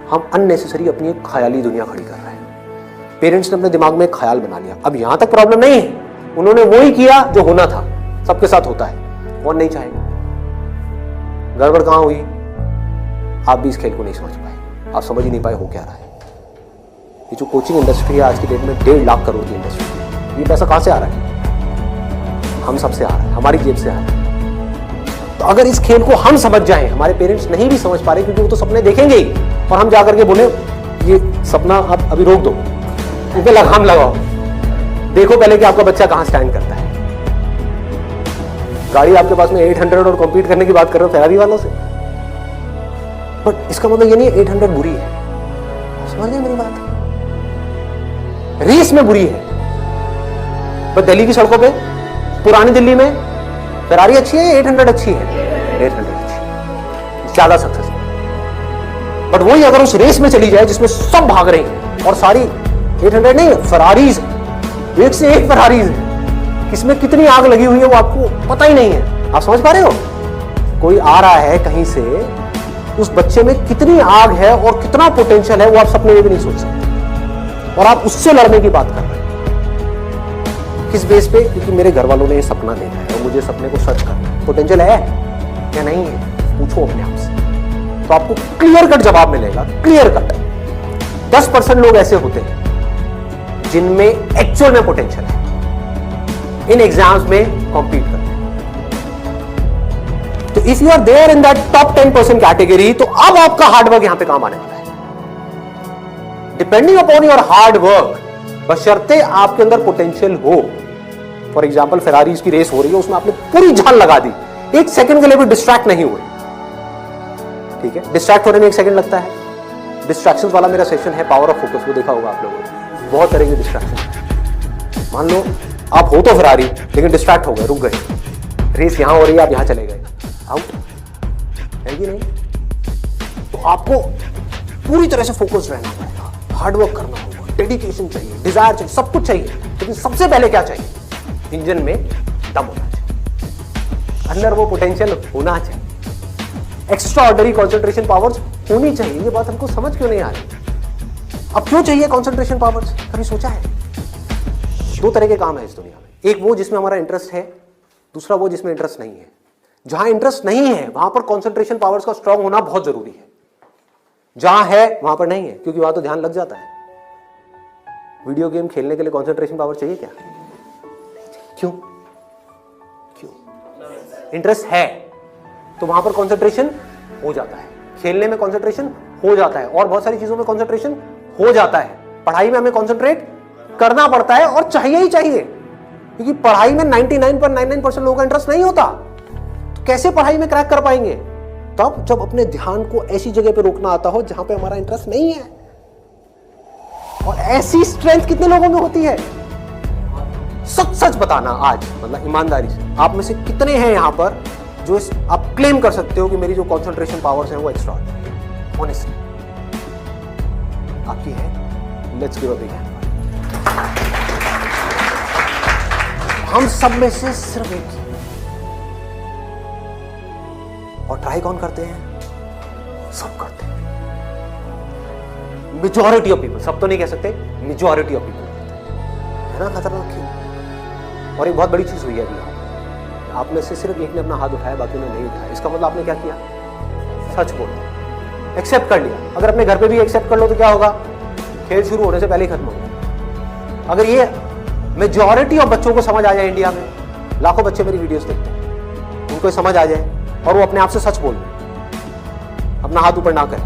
हम अननेसेसरी अपनी एक ख्याली दुनिया खड़ी कर रहे हैं। पेरेंट्स ने अपने दिमाग में एक ख्याल बना लिया। अब यहाँ तक प्रॉब्लम नहीं है, उन्होंने वो ही किया जो होना था, सबके साथ होता है। कौन नहीं चाहेगा? गड़बड़ कहाँ हुई? आप भी इस खेल को नहीं समझ पाए, आप समझ ही नहीं पाए हो क्या रहा है। ये जो कोचिंग इंडस्ट्री है आज की डेट में 1.5 लाख करोड़ की इंडस्ट्री, ये पैसा कहाँ से आ रहा है? हम सबसे आ रहा है, हमारी जेब से आ रहा है। तो अगर इस खेल को हम समझ जाएं, हमारे पेरेंट्स नहीं भी समझ पा रहे क्योंकि वो तो सपने देखेंगे ही, और हम जाकर के बोले ये सपना आप अभी रोक दो, उन पे लगाम लगाओ, देखो पहले कि आपका बच्चा कहाँ स्टैंड करता है। गाड़ी आपके पास में 800 और कॉम्पीट करने की बात कर रहे हो फेरारी वालों से, बट इसका मतलब ये नहीं है 800 बुरी है। समझ गए मेरी बात? रेस में बुरी है, पर दिल्ली की सड़कों पे पुरानी दिल्ली में फेरारी अच्छी है, 800 अच्छी है, 800 अच्छी है, ज्यादा सक्सेस। बट वही अगर उस रेस में चली जाए जिसमें सब भाग रहे हैं और सारी 800 नहीं, फरारीज, एक से एक फरारीज है, किसमें कितनी आग लगी हुई है वो आपको पता ही नहीं है। आप समझ पा रहे हो? कोई आ रहा है कहीं से, उस बच्चे में कितनी आग है और कितना पोटेंशियल है वो आप सपने में भी नहीं सोच सकते, और आप उससे लड़ने की बात कर रहे हैं। किस बेस पे? क्योंकि मेरे घर वालों ने ये सपना देखा है और मुझे सपने को सच करना है। पोटेंशियल है या नहीं है? पूछो अपने आप से, तो आपको क्लियर कट जवाब मिलेगा, क्लियर कट। 10% लोग ऐसे होते हैं जिनमें एक्चुअल में पोटेंशियल है, इन एग्जाम्स में कॉम्पीट करते हैं। तो if you are there in that top 10% category, तो अब आपका हार्डवर्क यहां पे काम आने वाला है। Depending upon your hard work, बशर्ते आपके अंदर पोटेंशियल हो। फॉर एग्जाम्पल फेरारीज की रेस हो रही है, उसमें आपने पूरी जान लगा दी, एक सेकंड के लिए भी डिस्ट्रैक्ट नहीं हुए। ठीक है, डिस्ट्रैक्ट होने में एक सेकंड लगता है। डिस्ट्रैक्शंस वाला मेरा सेशन है पावर ऑफ फोकस, वो देखा होगा आप लोगों ने, बहुत तरह के डिस्ट्रैक्शन। मान लो आप हो तो फेरारी, लेकिन डिस्ट्रैक्ट हो गए, रुक गए, रेस यहां हो रही है, आप यहां चले गए, आउट है कि नहीं? तो आपको पूरी तरह से फोकस रहना पड़ेगा, हार्डवर्क करना होगा, डेडिकेशन चाहिए, डिजायर चाहिए, सब कुछ चाहिए। लेकिन सबसे पहले क्या चाहिए? इंजन में दम होना चाहिए, अंदर वो पोटेंशियल होना चाहिए, एक्स्ट्रा ऑर्डिनरी कॉन्सेंट्रेशन पावर्स होनी चाहिए। ये बात हमको समझ क्यों नहीं आ रही? अब क्यों चाहिए कॉन्सेंट्रेशन पावर्स? कभी सोचा है? दो तरह के काम है इस दुनिया में, एक वो जिसमें हमारा इंटरेस्ट है, दूसरा वो जिसमें इंटरेस्ट नहीं है। जहां इंटरेस्ट नहीं है वहां पर कॉन्सेंट्रेशन पावर्स का स्ट्रांग होना बहुत जरूरी है, जहां है वहां पर नहीं है, क्योंकि वहां तो ध्यान लग जाता है। वीडियो गेम खेलने के लिए कॉन्सेंट्रेशन पावर चाहिए क्या? क्यों? क्यों? इंटरेस्ट है तो वहां पर कॉन्सेंट्रेशन हो जाता है, खेलने में कॉन्सेंट्रेशन हो जाता है, और बहुत सारी चीजों में कॉन्सेंट्रेशन हो जाता है। पढ़ाई में हमें कॉन्सेंट्रेट करना पड़ता है, और चाहिए ही चाहिए, क्योंकि पढ़ाई में 99.99% लोगों का इंटरेस्ट नहीं होता। तो कैसे पढ़ाई में क्रैक कर पाएंगे? तब जब अपने ध्यान को ऐसी जगह पे रोकना आता हो जहां पे हमारा इंटरेस्ट नहीं है। और ऐसी स्ट्रेंथ कितने लोगों में होती है? सच सच बताना आज, मतलब ईमानदारी से, आप में से कितने हैं यहां पर जो आप क्लेम कर सकते हो कि मेरी जो कंसंट्रेशन पावर्स हैं वो एक्स्ट्रा ऑनेस्टली आपकी है? Let's give a big hand. हम सब में से सिर्फ एक ही, और ट्राई कौन करते हैं? सब करते हैं। मेजॉरिटी ऑफ पीपल, सब तो नहीं कह सकते, मेजॉरिटी ऑफ पीपल है ना। खतरनाक क्यों? और एक बहुत बड़ी चीज हुई है अभी, आप में से सिर्फ एक ने अपना हाथ उठाया, बाकी ने नहीं उठाया। इसका मतलब आपने क्या किया? सच बोला, एक्सेप्ट कर लिया। अगर अपने घर पे भी एक्सेप्ट कर लो तो क्या होगा? खेल शुरू होने से पहले ही खत्म हो गया। अगर ये मेजॉरिटी ऑफ बच्चों को समझ आ जाए, इंडिया में लाखों बच्चे मेरी वीडियोस देखते हैं, उनको समझ आ जाए और वो अपने आप से सच बोल दें, अपना हाथ ऊपर ना करें,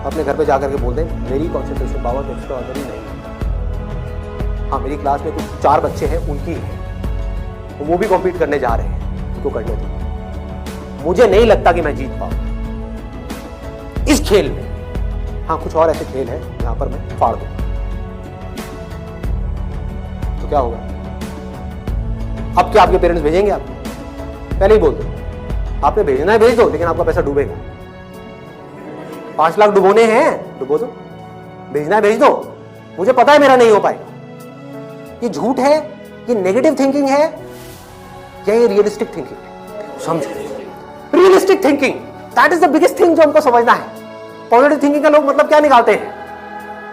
अपने घर पे जाकर के बोल दें मेरी कॉन्सेंट्रेशन पावर एक्स्ट्रा ऑर्डिनरी नहीं है। हाँ, मेरी क्लास में कुछ 4 बच्चे हैं, उनकी है, तो वो भी कॉम्पीट करने जा रहे हैं, उनको करने दो। मुझे नहीं लगता कि मैं जीत पाऊं इस खेल में। हाँ, कुछ और ऐसे खेल है जहां पर मैं फाड़ दूंगा, तो क्या होगा? अब क्या आपके पेरेंट्स भेजेंगे आपको? पहले ही बोल दो, आपने भेजना है भेज दो, लेकिन आपका पैसा डूबेगा। 5 लाख डुबोने हैं, डुबो दो। भेजना है भेज दो, मुझे पता है मेरा नहीं हो पाएगा। ये झूठ है, ये नेगेटिव थिंकिंग है, या ये रियलिस्टिक थिंकिंग है? समझो, realistic thinking, that is the biggest thing जो हमको समझना है। पॉजिटिव थिंकिंग का लोग मतलब क्या निकालते हैं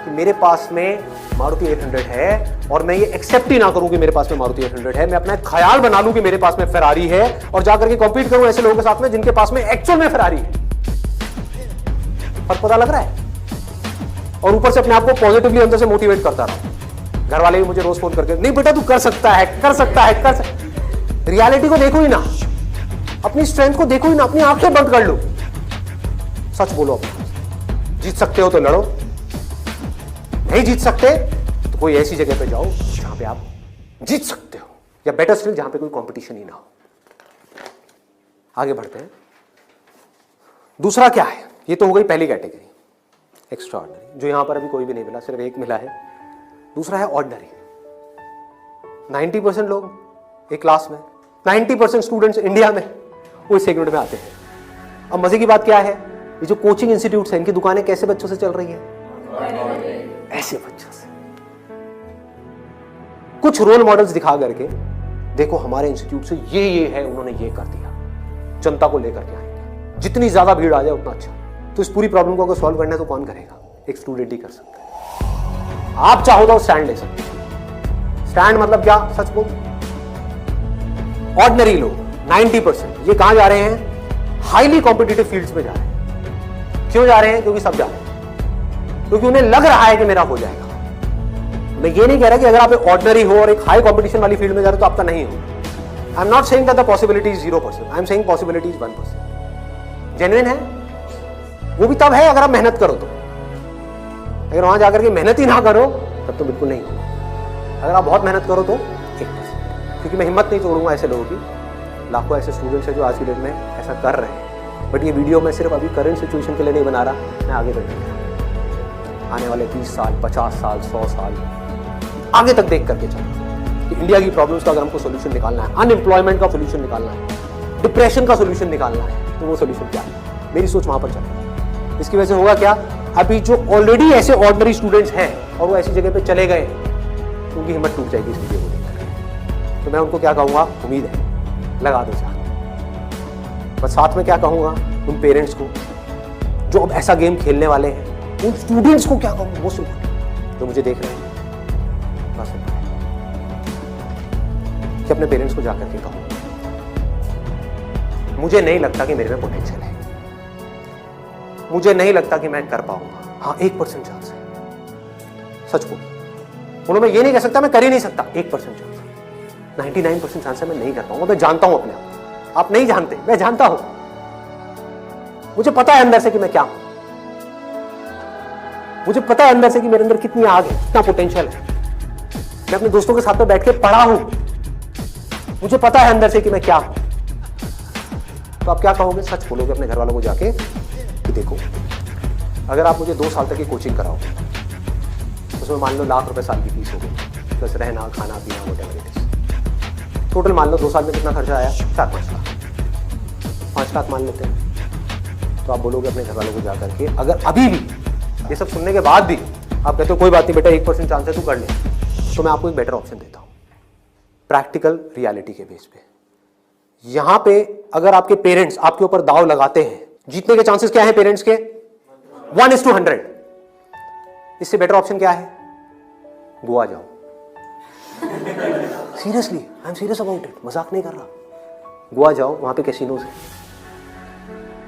कि मेरे पास में मारुति 800 है, और मैं ये एक्सेप्ट ही ना करूं कि मेरे पास में मारुति 800 है, मैं अपना एक ख्याल बना लूं कि मेरे पास में फेरारी है, और जाकर के कॉम्पीट करूं ऐसे लोगों के साथ में जिनके पास में एक्चुअल में फेरारी है। फर्क पता लग रहा है? और ऊपर से अपने आप को पॉजिटिवली अंदर से मोटिवेट करता रहा। घर वाले भी मुझे रोज फोन करके, नहीं बेटा तू कर सकता है, कर सकता है, कर सकता। रियलिटी को देखो ही ना, अपनी स्ट्रेंथ को देखो ही ना, अपनी आंखें बंद कर लो, सच बोलो। जीत सकते हो तो लड़ो, नहीं जीत सकते तो कोई ऐसी जगह पे जाओ जहां पे आप जीत सकते हो, या बेटर स्टिल जहां पे कोई कंपटीशन ही ना हो। आगे बढ़ते हैं। दूसरा क्या है? ये तो हो गई पहली कैटेगरी, एक्स्ट्रा ऑर्डिनरी, जो यहां पर अभी कोई भी नहीं मिला, सिर्फ एक मिला है। दूसरा है ऑर्डिनरी। 90% लोग एक क्लास में 90% स्टूडेंट्स इंडिया में वो इस सेगमेंट में आते हैं। अब मजे की बात क्या है, ये जो कोचिंग इंस्टीट्यूट्स हैं इनकी दुकानें कैसे बच्चों से चल रही है? ऐसे बच्चों से। कुछ रोल मॉडल्स दिखा करके देखो हमारे इंस्टीट्यूट से ये है, उन्होंने ये कर दिया, जनता को लेकर के आएंगे। जितनी ज्यादा भीड़ आ जाए उतना अच्छा। तो इस पूरी प्रॉब्लम को अगर सॉल्व करना है तो कौन करेगा? एक स्टूडेंट ही कर सकता है। आप चाहो तो स्टैंड ले सकते हो। स्टैंड मतलब क्या? सच बोल, ऑर्डिनरी लोग 90% ये कहां जा रहे हैं? हाईली कॉम्पिटिटिव फील्ड्स में जा रहे हैं। क्यों जा रहे हैं? क्योंकि सब जा रहे हैं, क्योंकि उन्हें लग रहा है कि मेरा हो जाएगा। मैं ये नहीं कह रहा कि अगर आप एक ऑर्डिनरी हो और एक हाई कॉम्पिटिशन वाली फील्ड में जा रहे हो तो आपका नहीं हो। I am not saying that the possibility is 0%, I am saying possibility is 1%। Genuine है वो भी तब है अगर आप मेहनत करो तो। अगर वहां जाकर के मेहनत ही ना करो तब तो बिल्कुल नहीं होगा। अगर आप बहुत मेहनत करो तो 1%। क्योंकि मैं हिम्मत नहीं तोड़ूंगा ऐसे लोगों की। लाखों ऐसे स्टूडेंट्स हैं जो आज की डेट में ऐसा कर रहे हैं। बट ये वीडियो मैं सिर्फ अभी करंट सिचुएशन के लिए नहीं बना रहा, मैं आगे तक देख रहा हूं। आने वाले 30 साल, 50 साल, 100 साल आगे तक देख करके चलो कि इंडिया की प्रॉब्लम्स का अगर हमको सोल्यूशन निकालना है, अनएम्प्लॉयमेंट का सोल्यूशन निकालना है, डिप्रेशन का सोल्यूशन निकालना है, तो वो सोल्यूशन क्या है? मेरी सोच वहां पर चले। इसकी वजह से होगा क्या? अभी जो ऑलरेडी ऐसे ऑर्डिनरी स्टूडेंट्स हैं और वो ऐसी जगह पे चले गए, उनकी हिम्मत टूट जाएगी इस वीडियो को देखकर। तो मैं उनको क्या कहूंगा? उम्मीद है, लगा दो चाह। बस साथ में क्या कहूंगा उन पेरेंट्स को जो अब ऐसा गेम खेलने वाले हैं, उन स्टूडेंट्स को क्या कहूंगा? वो सुनो जो मुझे देख रहे हैं, बस कि अपने पेरेंट्स को जाकर के कहो मुझे नहीं लगता कि मेरे में पोटेंशियल है, मुझे नहीं लगता कि मैं कर पाऊंगा। हाँ 1% चांस है। सच बोल, बोलो मैं ये नहीं कह सकता मैं कर ही नहीं सकता, 1% चांस है। 99% चांस है मैं नहीं कर पाऊंगा। मैं जानता हूं अपने आप नहीं जानते, मैं जानता हूं। मुझे पता है अंदर से कि मैं क्या हूं, मुझे पता है अंदर से कि मेरे अंदर कितनी आग है, कितना पोटेंशियल है। मैं अपने दोस्तों के साथ में बैठ के पढ़ा हूं, मुझे पता है अंदर से कि मैं क्या हूं। तो आप क्या कहोगे? सच बोलोगे अपने घर वालों को जाके कि देखो अगर आप मुझे 2 साल तक की कोचिंग कराओ, उसमें मान लो लाख रुपए साल की फीस हो गई, प्लस रहना खाना पीना व्हाटएवर इट इज, टोटल मान लो 2 साल में कितना खर्चा आया? 4-5 लाख, 5 लाख मान लेते हैं। तो आप बोलोगे अपने घर वालों को जाकर के, अगर अभी भी ये सब सुनने के बाद भी आप कहते हो कोई बात नहीं बेटा 1% चांस है तू कर ले, तो मैं आपको एक बेटर ऑप्शन देता हूं प्रैक्टिकल रियलिटी के बेस पे। यहां पे अगर आपके पेरेंट्स आपके ऊपर दाव लगाते हैं, जीतने के चांसेस क्या है पेरेंट्स के? 1:100। इससे बेटर ऑप्शन क्या है? गोवा जाओ। Seriously, I am serious about it, मजाक नहीं कर रहा। गोवा जाओ, वहां पे कैसीनोज है।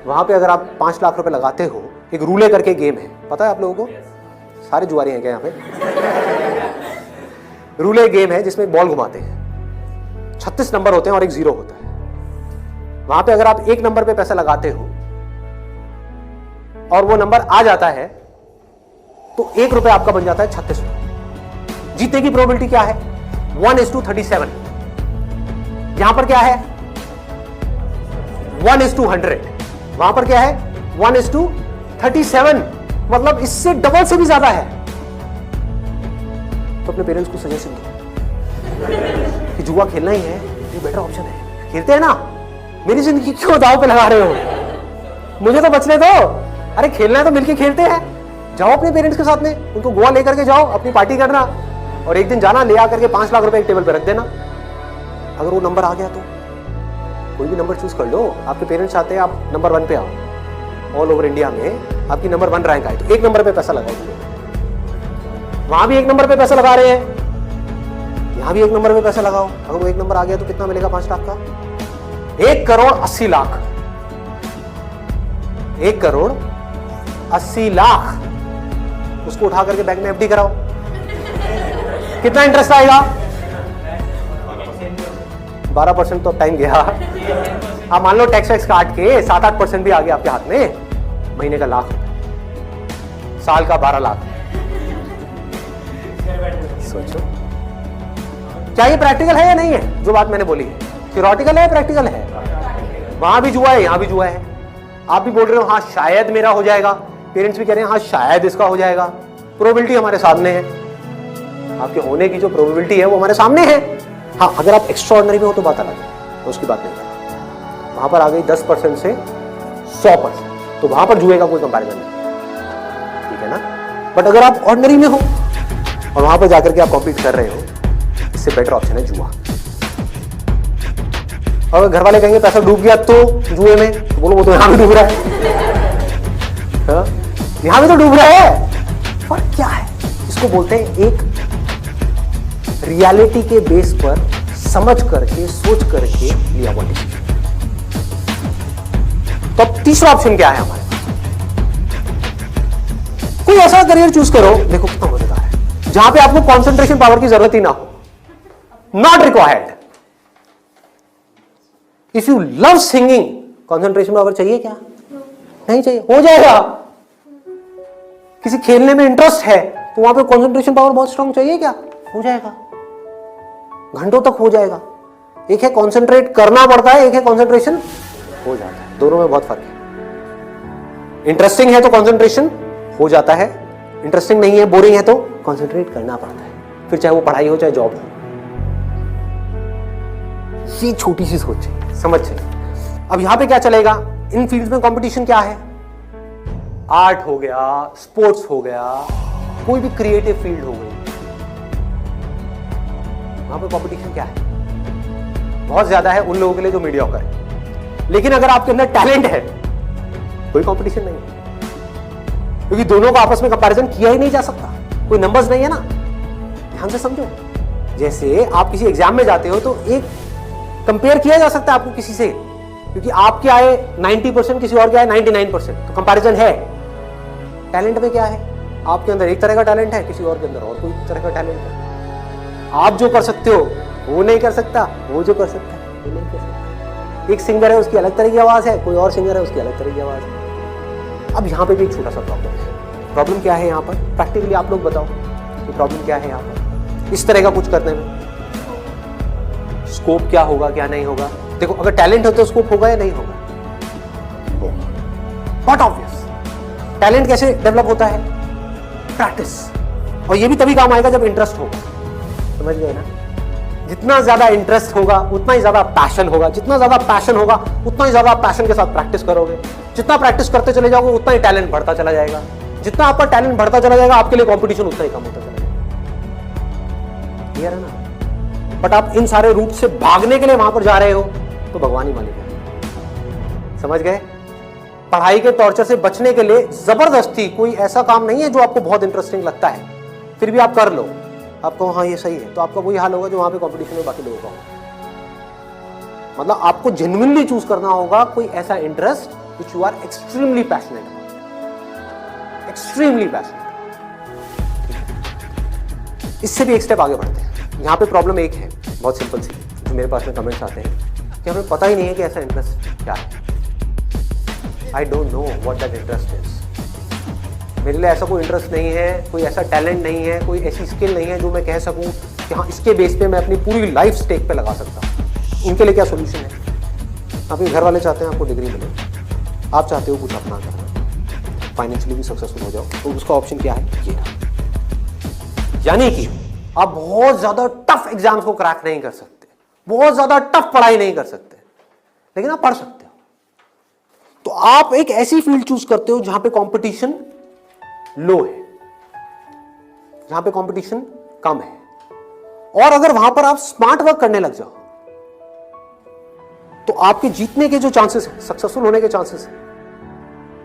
वहां पे अगर आप 5 लाख रुपए लगाते हो, एक रूले करके गेम है, पता है आप लोगों को? सारे जुआरी हैं क्या यहाँ पे? रूले गेम है जिसमें बॉल घुमाते हैं, 36 नंबर होते हैं और एक 0 होता है। वहां पे अगर आप 1 नंबर पे पैसा लगाते हो और वो नंबर आ जाता है तो 1 रुपए आपका बन जाता है 36 रुपए। जीतने की प्रोबेबिलिटी क्या है? 1:37। यहां पर क्या है? 1:100। वहां पर क्या है? 1:37। मतलब इससे डबल से भी ज्यादा है। तो अपने पेरेंट्स को सजेशन दो कि जुआ खेलना ही है, ये बेटर ऑप्शन है। खेलते हैं ना, मेरी जिंदगी क्यों दांव पे लगा रहे हो? मुझे तो बचने दो। अरे खेलना है तो मिलके खेलते हैं। जाओ अपने पेरेंट्स के साथ में, उनको गोवा लेकर के जाओ, अपनी पार्टी करना, और एक दिन जाना ले आकर के 5 लाख रुपए एक टेबल पे रख देना। अगर वो नंबर आ गया तो कोई भी नंबर चूज कर लो। आपके पेरेंट्स चाहते हैं आप नंबर 1 पे आओ, ऑल ओवर इंडिया में आपकी नंबर 1 रैंक आए, तो 1 नंबर पे पैसा लगाओ। वहां भी 1 नंबर पे पैसा लगा रहे हैं, यहां भी 1 नंबर पे पैसा लगाओ। अगर वो 1 नंबर आ गया तो कितना मिलेगा? 5 लाख का 1,80,00,000। 1,80,00,000 उसको उठा करके बैंक में एफडी कराओ। कितना इंटरेस्ट आएगा? 12% तो टाइम गया। आप मान लो टैक्स वैक्स काट के 7-8% भी आ गया आपके हाथ में, महीने का ₹1,00,000, साल का 12 लाख। सोचो क्या ये प्रैक्टिकल है या नहीं है? जो बात मैंने बोली है थ्योरेटिकल है, प्रैक्टिकल है। वहां भी जुआ है, यहां भी जुआ है। आप भी बोल रहे हो हाँ शायद मेरा हो जाएगा, पेरेंट्स भी कह रहे हैं हाँ शायद इसका हो जाएगा। प्रोबेबिलिटी हमारे सामने है, आपके होने की जो प्रोबेबिलिटी है वो हमारे सामने है। हाँ, अगर आप एक्स्ट्राऑर्डिनरी में हो तो बात अलग है, तो उसकी बात नहीं करना। वहां पर आ गई 10% से 100%, तो वहां पर जुए का कोई कंपैरिजन नहीं, ठीक है ना। बट अगर आप ऑर्डिनरी में हो और वहां पर जाकर के आप कॉम्पीट कर रहे हो, इससे बेटर ऑप्शन है जुआ। और घर वाले कहेंगे पैसा डूब गया तो जुए में, तो बोलो वो तो यहां भी डूब रहा है, हाँ? यहां भी तो डूब रहा है। फर्क क्या है? इसको बोलते हैं एक रियलिटी के बेस पर समझ करके, सोच करके लिया हुआ डिसीजन। तो अब तीसरा ऑप्शन क्या है हमारे पास? कोई ऐसा करियर चूज करो, देखो कितना मजेदार है, जहां पे आपको कंसंट्रेशन पावर की जरूरत ही ना हो, not required. If you love singing, concentration power चाहिए क्या? नहीं चाहिए, हो जाएगा। किसी खेलने में इंटरेस्ट है तो वहां पे कंसंट्रेशन पावर बहुत स्ट्रांग चाहिए क्या? हो जाएगा, घंटों तक हो जाएगा। एक है कंसंट्रेट करना पड़ता है, एक है कंसंट्रेशन हो जाता है, दोनों में बहुत फर्क है। इंटरेस्टिंग है तो कंसंट्रेशन हो जाता है, इंटरेस्टिंग नहीं है, बोरिंग है तो कंसंट्रेट करना पड़ता है, फिर चाहे वो पढ़ाई हो चाहे जॉब हो। ये छोटी सी सोच है, समझ चाहिए। अब यहां पे क्या चलेगा, इन फील्ड्स में कंपटीशन क्या है? आर्ट हो गया, स्पोर्ट्स हो गया, कोई भी क्रिएटिव फील्ड हो गई, वहां पे कंपटीशन क्या है? बहुत ज्यादा है उन लोगों के लिए जो मीडियोकर है। लेकिन अगर आपके अंदर टैलेंट है, कोई कंपटीशन नहीं है, क्योंकि दोनों का आपस में कंपैरिजन किया ही नहीं जा सकता, कोई नंबर्स नहीं है ना। ध्यान से समझो, जैसे आप किसी एग्जाम में जाते हो तो एक कंपेयर किया जा सकता है आपको किसी से, क्योंकि आपके आए 90%, किसी और के आए 99%, तो कंपैरिजन है। टैलेंट में क्या है? आपके अंदर एक तरह का टैलेंट है, किसी और के अंदर और कोई तरह का टैलेंट है। आप जो कर सकते हो वो नहीं कर सकता, वो जो कर सकता है वो नहीं कर सकता। एक सिंगर है, उसकी अलग तरह की आवाज है, कोई और सिंगर है, उसकी अलग तरह की आवाज है। अब यहाँ पे भी एक छोटा सा प्रॉब्लम है। प्रॉब्लम क्या है यहाँ पर? प्रैक्टिकली आप लोग बताओ कि प्रॉब्लम क्या है यहाँ पर इस तरह का कुछ करने में? स्कोप क्या होगा, क्या नहीं होगा? देखो, अगर टैलेंट हो तो स्कोप होगा या नहीं होगा? Not obvious. टैलेंट कैसे डेवलप होता है? प्रैक्टिस। और ये भी तभी काम आएगा जब इंटरेस्ट होगा, समझ गए ना। जितना ज्यादा इंटरेस्ट होगा उतना ही ज्यादा पैशन होगा, जितना ज्यादा पैशन होगा उतना ही ज्यादा पैशन के साथ प्रैक्टिस करोगे, जितना प्रैक्टिस करते चले जाओगे उतना ही टैलेंट बढ़ता चला जाएगा, जितना आपका टैलेंट बढ़ता चला जाएगा आपके लिए कंपटीशन उतना ही कम होता चला जाएगा। क्लियर है ना? बट आप इन सारे रूट से भागने के लिए वहां पर जा रहे हो तो भगवान ही मालिक है, समझ गए। पढ़ाई के टॉर्चर से बचने के लिए जबरदस्ती कोई ऐसा काम नहीं है जो आपको बहुत इंटरेस्टिंग लगता है फिर भी आप कर लो, आपको हाँ ये सही है, तो आपका वही हाल होगा जो वहां पे कंपटीशन में बाकी लोगों का होगा। मतलब आपको जेन्युइनली चूज करना होगा कोई ऐसा interest which you are extremely passionate, extremely passionate. इससे भी एक स्टेप आगे बढ़ते हैं। यहाँ पे प्रॉब्लम एक है, बहुत सिंपल सी, जो मेरे पास में कमेंट्स आते हैं कि हमें पता ही नहीं है कि ऐसा इंटरेस्ट क्या है। I don't know what that interest is. मेरे लिए ऐसा कोई इंटरेस्ट नहीं है, कोई ऐसा टैलेंट नहीं है, कोई ऐसी स्किल नहीं है जो मैं कह सकूं कि हाँ इसके बेस पे मैं अपनी पूरी लाइफ स्टेक पे लगा सकता हूँ। इनके लिए क्या सोल्यूशन है? आपके घर वाले चाहते हैं आपको डिग्री मिले, आप चाहते हो कुछ अपना करना, फाइनेंशियली भी सक्सेसफुल हो जाओ, तो उसका ऑप्शन क्या है? ये रहा। यानी कि आप बहुत ज्यादा टफ एग्जाम्स को क्रैक नहीं कर सकते, बहुत ज्यादा टफ पढ़ाई नहीं कर सकते, लेकिन आप पढ़ सकते हो। तो आप एक ऐसी फील्ड चूज करते हो जहां पे कंपटीशन लो है, जहां पे कंपटीशन कम है, और अगर वहां पर आप स्मार्ट वर्क करने लग जाओ तो आपके जीतने के जो चांसेस है, सक्सेसफुल होने के चांसेस है,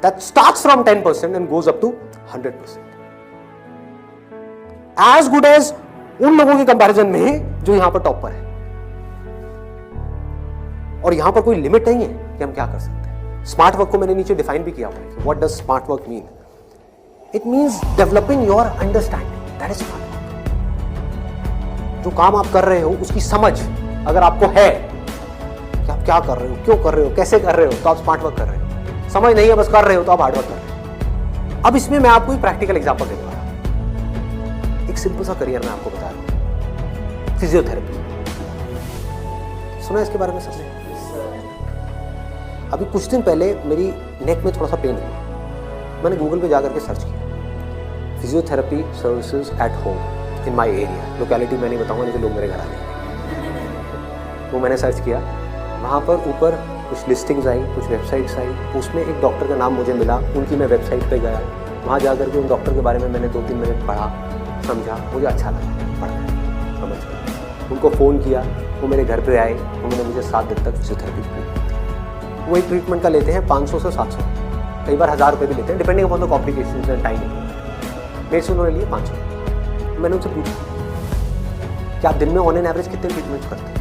that starts from 10% and goes up to 100%, as good as उन लोगों के कंपैरिजन में जो यहां पर टॉप पर है। और यहां पर कोई लिमिट नहीं है कि हम क्या कर सकते हैं। स्मार्ट वर्क को मैंने नीचे डिफाइन भी किया हुआ है। What does smart work mean? It means developing your understanding, that is smart work. जो काम आप कर रहे हो उसकी समझ अगर आपको है कि आप क्या कर रहे हो, क्यों कर रहे हो, कैसे कर रहे हो, तो आप स्मार्ट वर्क कर रहे हो। समझ नहीं है बस कर रहे हो तो आप हार्ड वर्क कर रहे हो। अब इसमें मैं आपको एक प्रैक्टिकल एग्जांपल देने वाला हूं। एक सिंपल सा करियर मैं आपको बता रहा हूं, फिजियोथेरेपी। सुना इसके बारे में सबने? अभी कुछ दिन पहले मेरी नेक में थोड़ा सा पेन हुआ, मैंने गूगल पे जाकर के सर्च किया physiotherapy services at home in my area. Locality मैं नहीं बताऊंगा, नहीं तो लोग मेरे घर आ जाएंगे। वो मैंने सर्च किया, वहाँ पर ऊपर कुछ लिस्टिंग्स आई, कुछ वेबसाइट्स आई, उसमें एक डॉक्टर का नाम मुझे मिला, उनकी मैं वेबसाइट पे गया, वहाँ जा कर के उन डॉक्टर के बारे में मैंने 2-3 मिनट पढ़ा, समझा, मुझे अच्छा लगा पढ़ कर, समझ कर उनको फ़ोन किया, वो मेरे घर पे आए, उन्होंने मुझे 7 दिन तक फिजियोथेरेपी की। वो एक ट्रीटमेंट का लेते हैं 500 से 700, कई बार 1000 रुपये भी लेते हैं, depending upon the complications and timing. मेरे से उन्होंने लिए 500। मैंने उनसे पूछा कि आप दिन में ऑन एन एवरेज कितने ट्रीटमेंट्स करते हैं?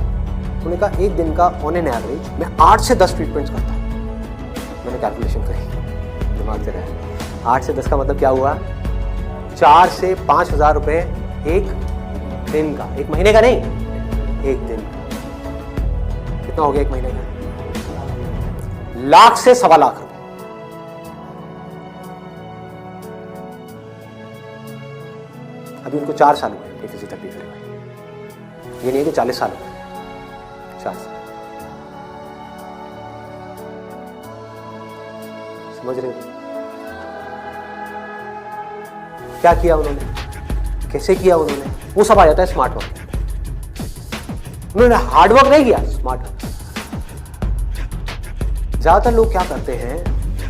उन्होंने कहा एक दिन का ऑन एन एवरेज मैं 8 से 10 ट्रीटमेंट्स करता हूँ। मैंने कैलकुलेशन करी, दिमाग से रहा, 8 से 10 का मतलब क्या हुआ? 4 से 5,000 रुपये एक दिन का, एक महीने का नहीं, एक दिन का। कितना हो गया एक महीने का? लाख से 1.25 लाख रुपए। अभी उनको 4 साल हुए फिजियोथेरेपी करे हुए, ये नहीं है कि 40 साल हुए, 4 साल। समझ रहे हो क्या किया उन्होंने, कैसे किया उन्होंने? वो सब आ जाता है स्मार्ट वर्क। उन्होंने हार्ड वर्क नहीं किया, स्मार्ट वर्क। ज्यादातर लोग क्या करते हैं,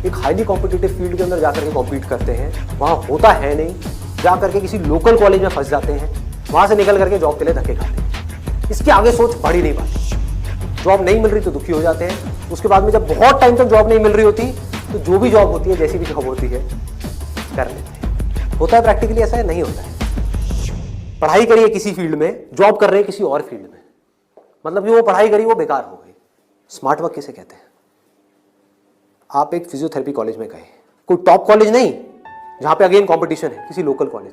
एक हाईली कॉम्पिटिटिव फील्ड के अंदर जाकर के कॉम्पीट करते हैं, वहां होता है नहीं, जाकर के किसी लोकल कॉलेज में फंस जाते हैं, वहां से निकल करके जॉब के लिए धक्के खाते हैं। इसके आगे सोच बढ़ ही नहीं पाती। जॉब नहीं मिल रही तो दुखी हो जाते हैं, उसके बाद में जब बहुत टाइम तक जॉब नहीं मिल रही होती तो जो भी जॉब होती है, जैसी भी जॉब होती है, कर लेते हैं। होता है प्रैक्टिकली ऐसा है? नहीं होता है। पढ़ाई करिए किसी फील्ड में, जॉब कर रहे हैं किसी और फील्ड में, मतलब कि वो पढ़ाई करी वो बेकार हो गई। स्मार्ट वर्क किसे कहते हैं? आप एक फिजियोथेरेपी कॉलेज में गए, कोई टॉप कॉलेज नहीं जहां पे अगेन कंपटीशन है, किसी लोकल कॉलेज,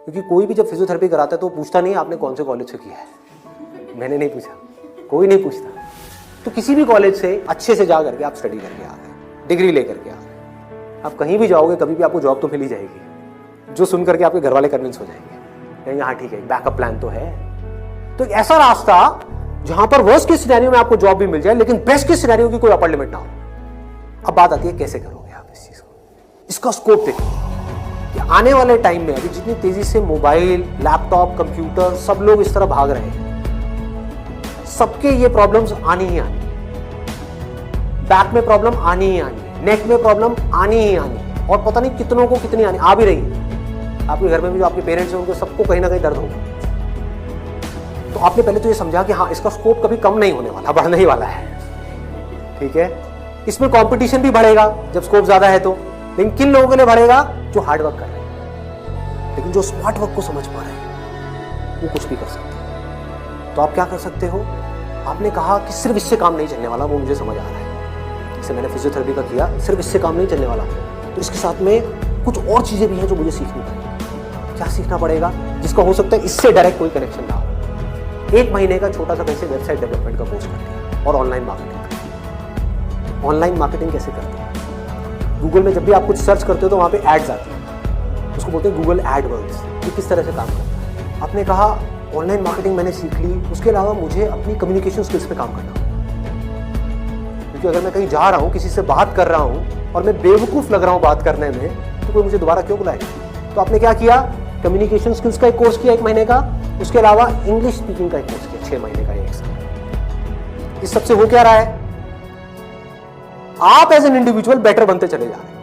क्योंकि कोई भी जब फिजियोथेरेपी कराता है तो पूछता नहीं आपने कौन से कॉलेज से किया है। मैंने नहीं पूछा, कोई नहीं पूछता। तो किसी भी कॉलेज से अच्छे से जा करके आप स्टडी करके आ गए, डिग्री लेकर के आ गए, आप कहीं भी जाओगे कभी भी आपको जॉब तो मिल ही जाएगी, जो सुन करके आपके घर वाले कन्विंस हो जाएंगे, कहेंगे हाँ ठीक है, बैकअप प्लान तो है। तो एक ऐसा रास्ता जहां पर वर्स्ट के सिनेरियो में आपको जॉब भी मिल जाए, लेकिन बेस्ट के सिनेरियो की कोई अपर लिमिट ना हो। अब बात आती है कैसे करोगे आप इस चीज को, इसका स्कोप देखो कि आने वाले टाइम में अभी जितनी तेजी से मोबाइल, लैपटॉप, कंप्यूटर, सब लोग इस तरह भाग रहे हैं, सबके ये प्रॉब्लम्स आनी ही आनी, बैक में प्रॉब्लम आनी ही आनी, नेक में प्रॉब्लम आनी ही आनी, और पता नहीं कितनों को कितनी आनी, आ भी रही है। आपके घर में भी जो आपके पेरेंट्स हैं उनको सबको कहीं ना कहीं दर्द होगा। तो आपने पहले तो ये समझा कि हाँ इसका स्कोप कभी कम नहीं होने वाला, बढ़ने ही वाला है, ठीक है। इसमें कंपटीशन भी बढ़ेगा जब स्कोप ज्यादा है तो, लेकिन किन लोगों के लिए बढ़ेगा? जो हार्ड वर्क कर रहे हैं, लेकिन जो स्मार्ट वर्क को समझ पा रहे हैं वो कुछ भी कर सकते हैं। तो आप क्या कर सकते हो? आपने कहा कि सिर्फ इससे काम नहीं चलने वाला, वो मुझे समझ आ रहा है, जैसे मैंने फिजियोथेरेपी का किया, सिर्फ इससे काम नहीं चलने वाला, तो इसके साथ में कुछ और चीजें भी हैं जो मुझे सीखनी पड़ेगी। क्या सीखना पड़ेगा? जिसका हो सकता है इससे डायरेक्ट कोई कनेक्शन ना हो। 1 महीने का छोटा सा वैसे वेबसाइट डेवलपमेंट का कोर्स करते हैं और ऑनलाइन मार्केटिंग। ऑनलाइन मार्केटिंग कैसे करते हैं? गूगल में जब भी आप कुछ सर्च करते हो तो वहाँ पे एड्स आती हैं, उसको बोलते हैं गूगल एडवर्ड्स। ये किस तरह से काम करता है? आपने कहा ऑनलाइन मार्केटिंग मैंने सीख ली, उसके अलावा मुझे अपनी कम्युनिकेशन स्किल्स पे काम करना, क्योंकि अगर मैं कहीं जा रहा हूँ, किसी से बात कर रहा हूँ और मैं बेवकूफ़ लग रहा हूँ बात करने में, तो कोई मुझे दोबारा क्यों बुलाएगा? तो आपने क्या किया? कम्युनिकेशन स्किल्स का एक कोर्स किया 1 महीने का, उसके अलावा इंग्लिश स्पीकिंग का एक कोर्स किया 6 महीने का, 1 साल। इस सबसे हो क्या रहा है? आप एज एन इंडिविजुअल बेटर बनते चले जा रहे हैं।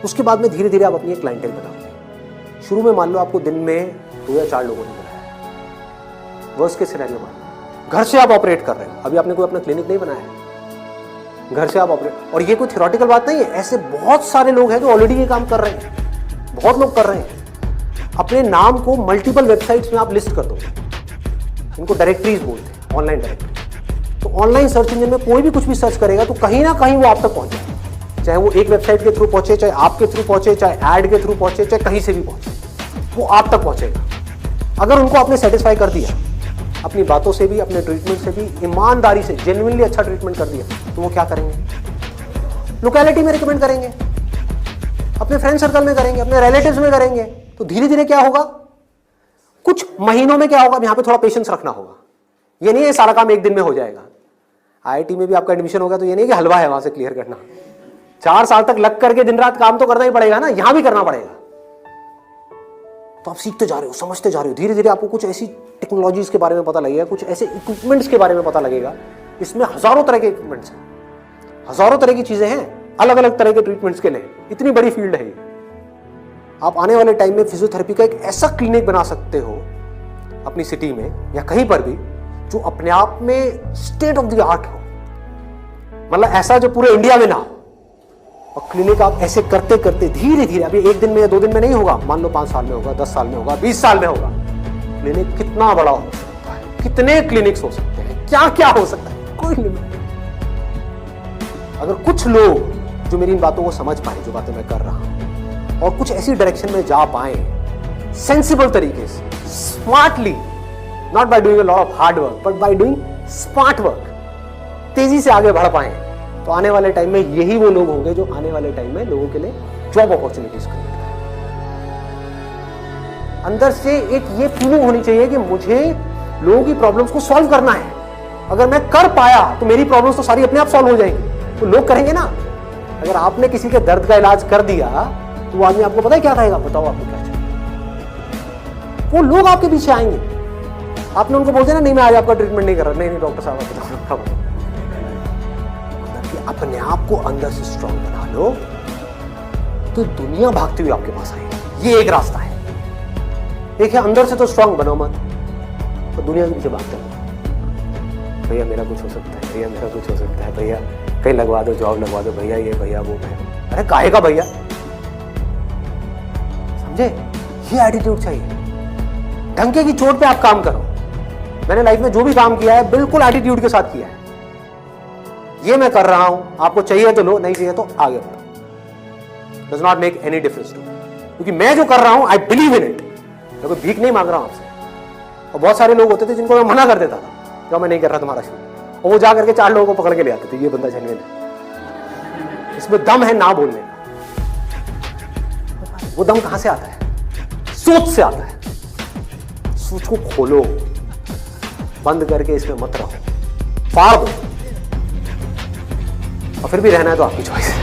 उसके बाद में धीरे धीरे आप अपनी एक क्लाइंटेल बनाओगे। शुरू में मान लो आपको दिन में 2 या 4 लोगों ने बुलाया, वर्स्ट के सिनेरियो में घर से आप ऑपरेट कर रहे हो, अभी आपने कोई अपना क्लिनिक नहीं बनाया है, घर से आप ऑपरेट, और ये कोई थ्योरेटिकल बात नहीं है, ऐसे बहुत सारे लोग हैं जो ऑलरेडी ये काम कर रहे हैं, बहुत लोग कर रहे हैं। अपने नाम को मल्टीपल वेबसाइट्स में आप लिस्ट कर दो, इनको डायरेक्टरीज बोलते हैं, ऑनलाइन डायरेक्टरी। तो ऑनलाइन सर्च इंजन में कोई भी कुछ भी सर्च करेगा तो कहीं ना कहीं वो आप तक पहुंचे, चाहे वो एक वेबसाइट के थ्रू पहुंचे, चाहे आपके थ्रू पहुंचे, चाहे एड के थ्रू पहुंचे, चाहे कहीं से भी पहुंचे, वो आप तक पहुंचेगा। अगर उनको आपने सेटिस्फाई कर दिया, अपनी बातों से भी, अपने ट्रीटमेंट से भी, ईमानदारी से, जेन्युइनली अच्छा ट्रीटमेंट कर दिया, तो वो क्या करेंगे? लोकेलिटी में रिकमेंड करेंगे, अपने फ्रेंड सर्कल में करेंगे, अपने रिलेटिव्स में करेंगे। तो धीरे धीरे क्या होगा? कुछ महीनों में क्या होगा? यहाँ पे थोड़ा पेशेंस रखना होगा। ये नहीं है सारा काम 1 दिन में हो जाएगा। आईआईटी में भी आपका एडमिशन होगा तो ये नहीं कि हलवा है वहां से क्लियर करना, 4 साल तक लग करके दिन रात काम तो करना ही पड़ेगा ना, यहां भी करना पड़ेगा। तो आप सीखते जा रहे हो, समझते जा रहे हो, धीरे धीरे आपको कुछ ऐसी टेक्नोलॉजीज के बारे में पता लगेगा, कुछ ऐसे इक्विपमेंट्स के बारे में पता लगेगा। इसमें हजारों तरह के इक्विपमेंट्स हैं, हजारों तरह की चीजें हैं, अलग अलग तरह के ट्रीटमेंट्स के लिए। इतनी बड़ी फील्ड है ये। आप आने वाले टाइम में फिजियोथेरेपी का एक ऐसा क्लिनिक बना सकते हो अपनी सिटी में या कहीं पर भी, जो अपने आप में स्टेट ऑफ द आर्ट हो, मतलब ऐसा जो पूरे इंडिया में ना हो। और क्लिनिक आप ऐसे करते करते धीरे धीरे, अभी 1 दिन में या 2 दिन में नहीं होगा, मान लो 5 साल में होगा, 10 साल में होगा, 20 साल में होगा। क्लिनिक कितना बड़ा हो सकता है, कितने क्लिनिक्स हो सकते हैं, क्या क्या हो सकता है, कोई लिमिट नहीं। अगर कुछ लोग जो मेरी इन बातों को समझ पाए, जो बातें मैं कर रहा हूं, और कुछ ऐसी डायरेक्शन में जा पाए सेंसिबल तरीके से, smartly, not by doing a lot of hard work but by doing smart work, तेजी से आगे बढ़ पाए, तो आने वाले टाइम में यही वो लोग होंगे जो आने वाले टाइम में लोगों के लिए जॉब अपॉर्चुनिटीज क्रिएट करें। अंदर से एक ये फीलिंग होनी चाहिए कि मुझे लोगों की प्रॉब्लम्स को सॉल्व करना है। अगर मैं कर पाया तो मेरी प्रॉब्लम्स तो सारी अपने आप सॉल्व हो जाएंगी, तो लोग करेंगे ना। अगर आपने किसी के दर्द का इलाज कर दिया तो वो आदमी आपको पता है क्या कहेगा, बताओ आपको क्या चाहिए। वो लोग आपके पीछे आएंगे। आपने उनको बोल दिया ना, नहीं मैं आज आपका ट्रीटमेंट नहीं कर रहा, नहीं डॉक्टर साहब आप बताओ। अपने आप को अंदर से स्ट्रांग बना लो तो दुनिया भागती हुई आपके पास आएगी। ये एक रास्ता है। एक है अंदर से तो स्ट्रांग बनो मत, तो दुनिया के पीछे भागते रहो। भैया मेरा कुछ हो सकता है, भैया मेरा कुछ हो सकता है, भैया कहीं लगवा दो, जॉब लगवा दो, भैया ये भैया वो भैया। अरे काहे का भैया, समझे? ये एटीट्यूड चाहिए। ढंके की चोट पे आप काम करो। मैंने लाइफ में जो भी काम किया है बिल्कुल एटीट्यूड के साथ किया है। ये मैं कर रहा हूं, आपको चाहिए तो लो, नहीं चाहिए तो आगे बढ़ो। Does not make any difference to me, क्योंकि मैं जो कर रहा हूं आई बिलीव इन इट। मैं कोई भीख नहीं मांग रहा हूं आपसे। और बहुत सारे लोग होते थे जिनको मैं मना कर देता था, जो मैं नहीं कर रहा तुम्हारा शुरू, और वो जा करके 4 लोगों को पकड़ के ले आते थे, ये बंदा जेन्युइन है, इसमें दम है ना बोलने का। वो दम कहां से आता है? सोच से आता है। सोच को खोलो, बंद करके इसमें मत रहो, फाड़ दो। और फिर भी रहना है तो आपकी चॉइस है।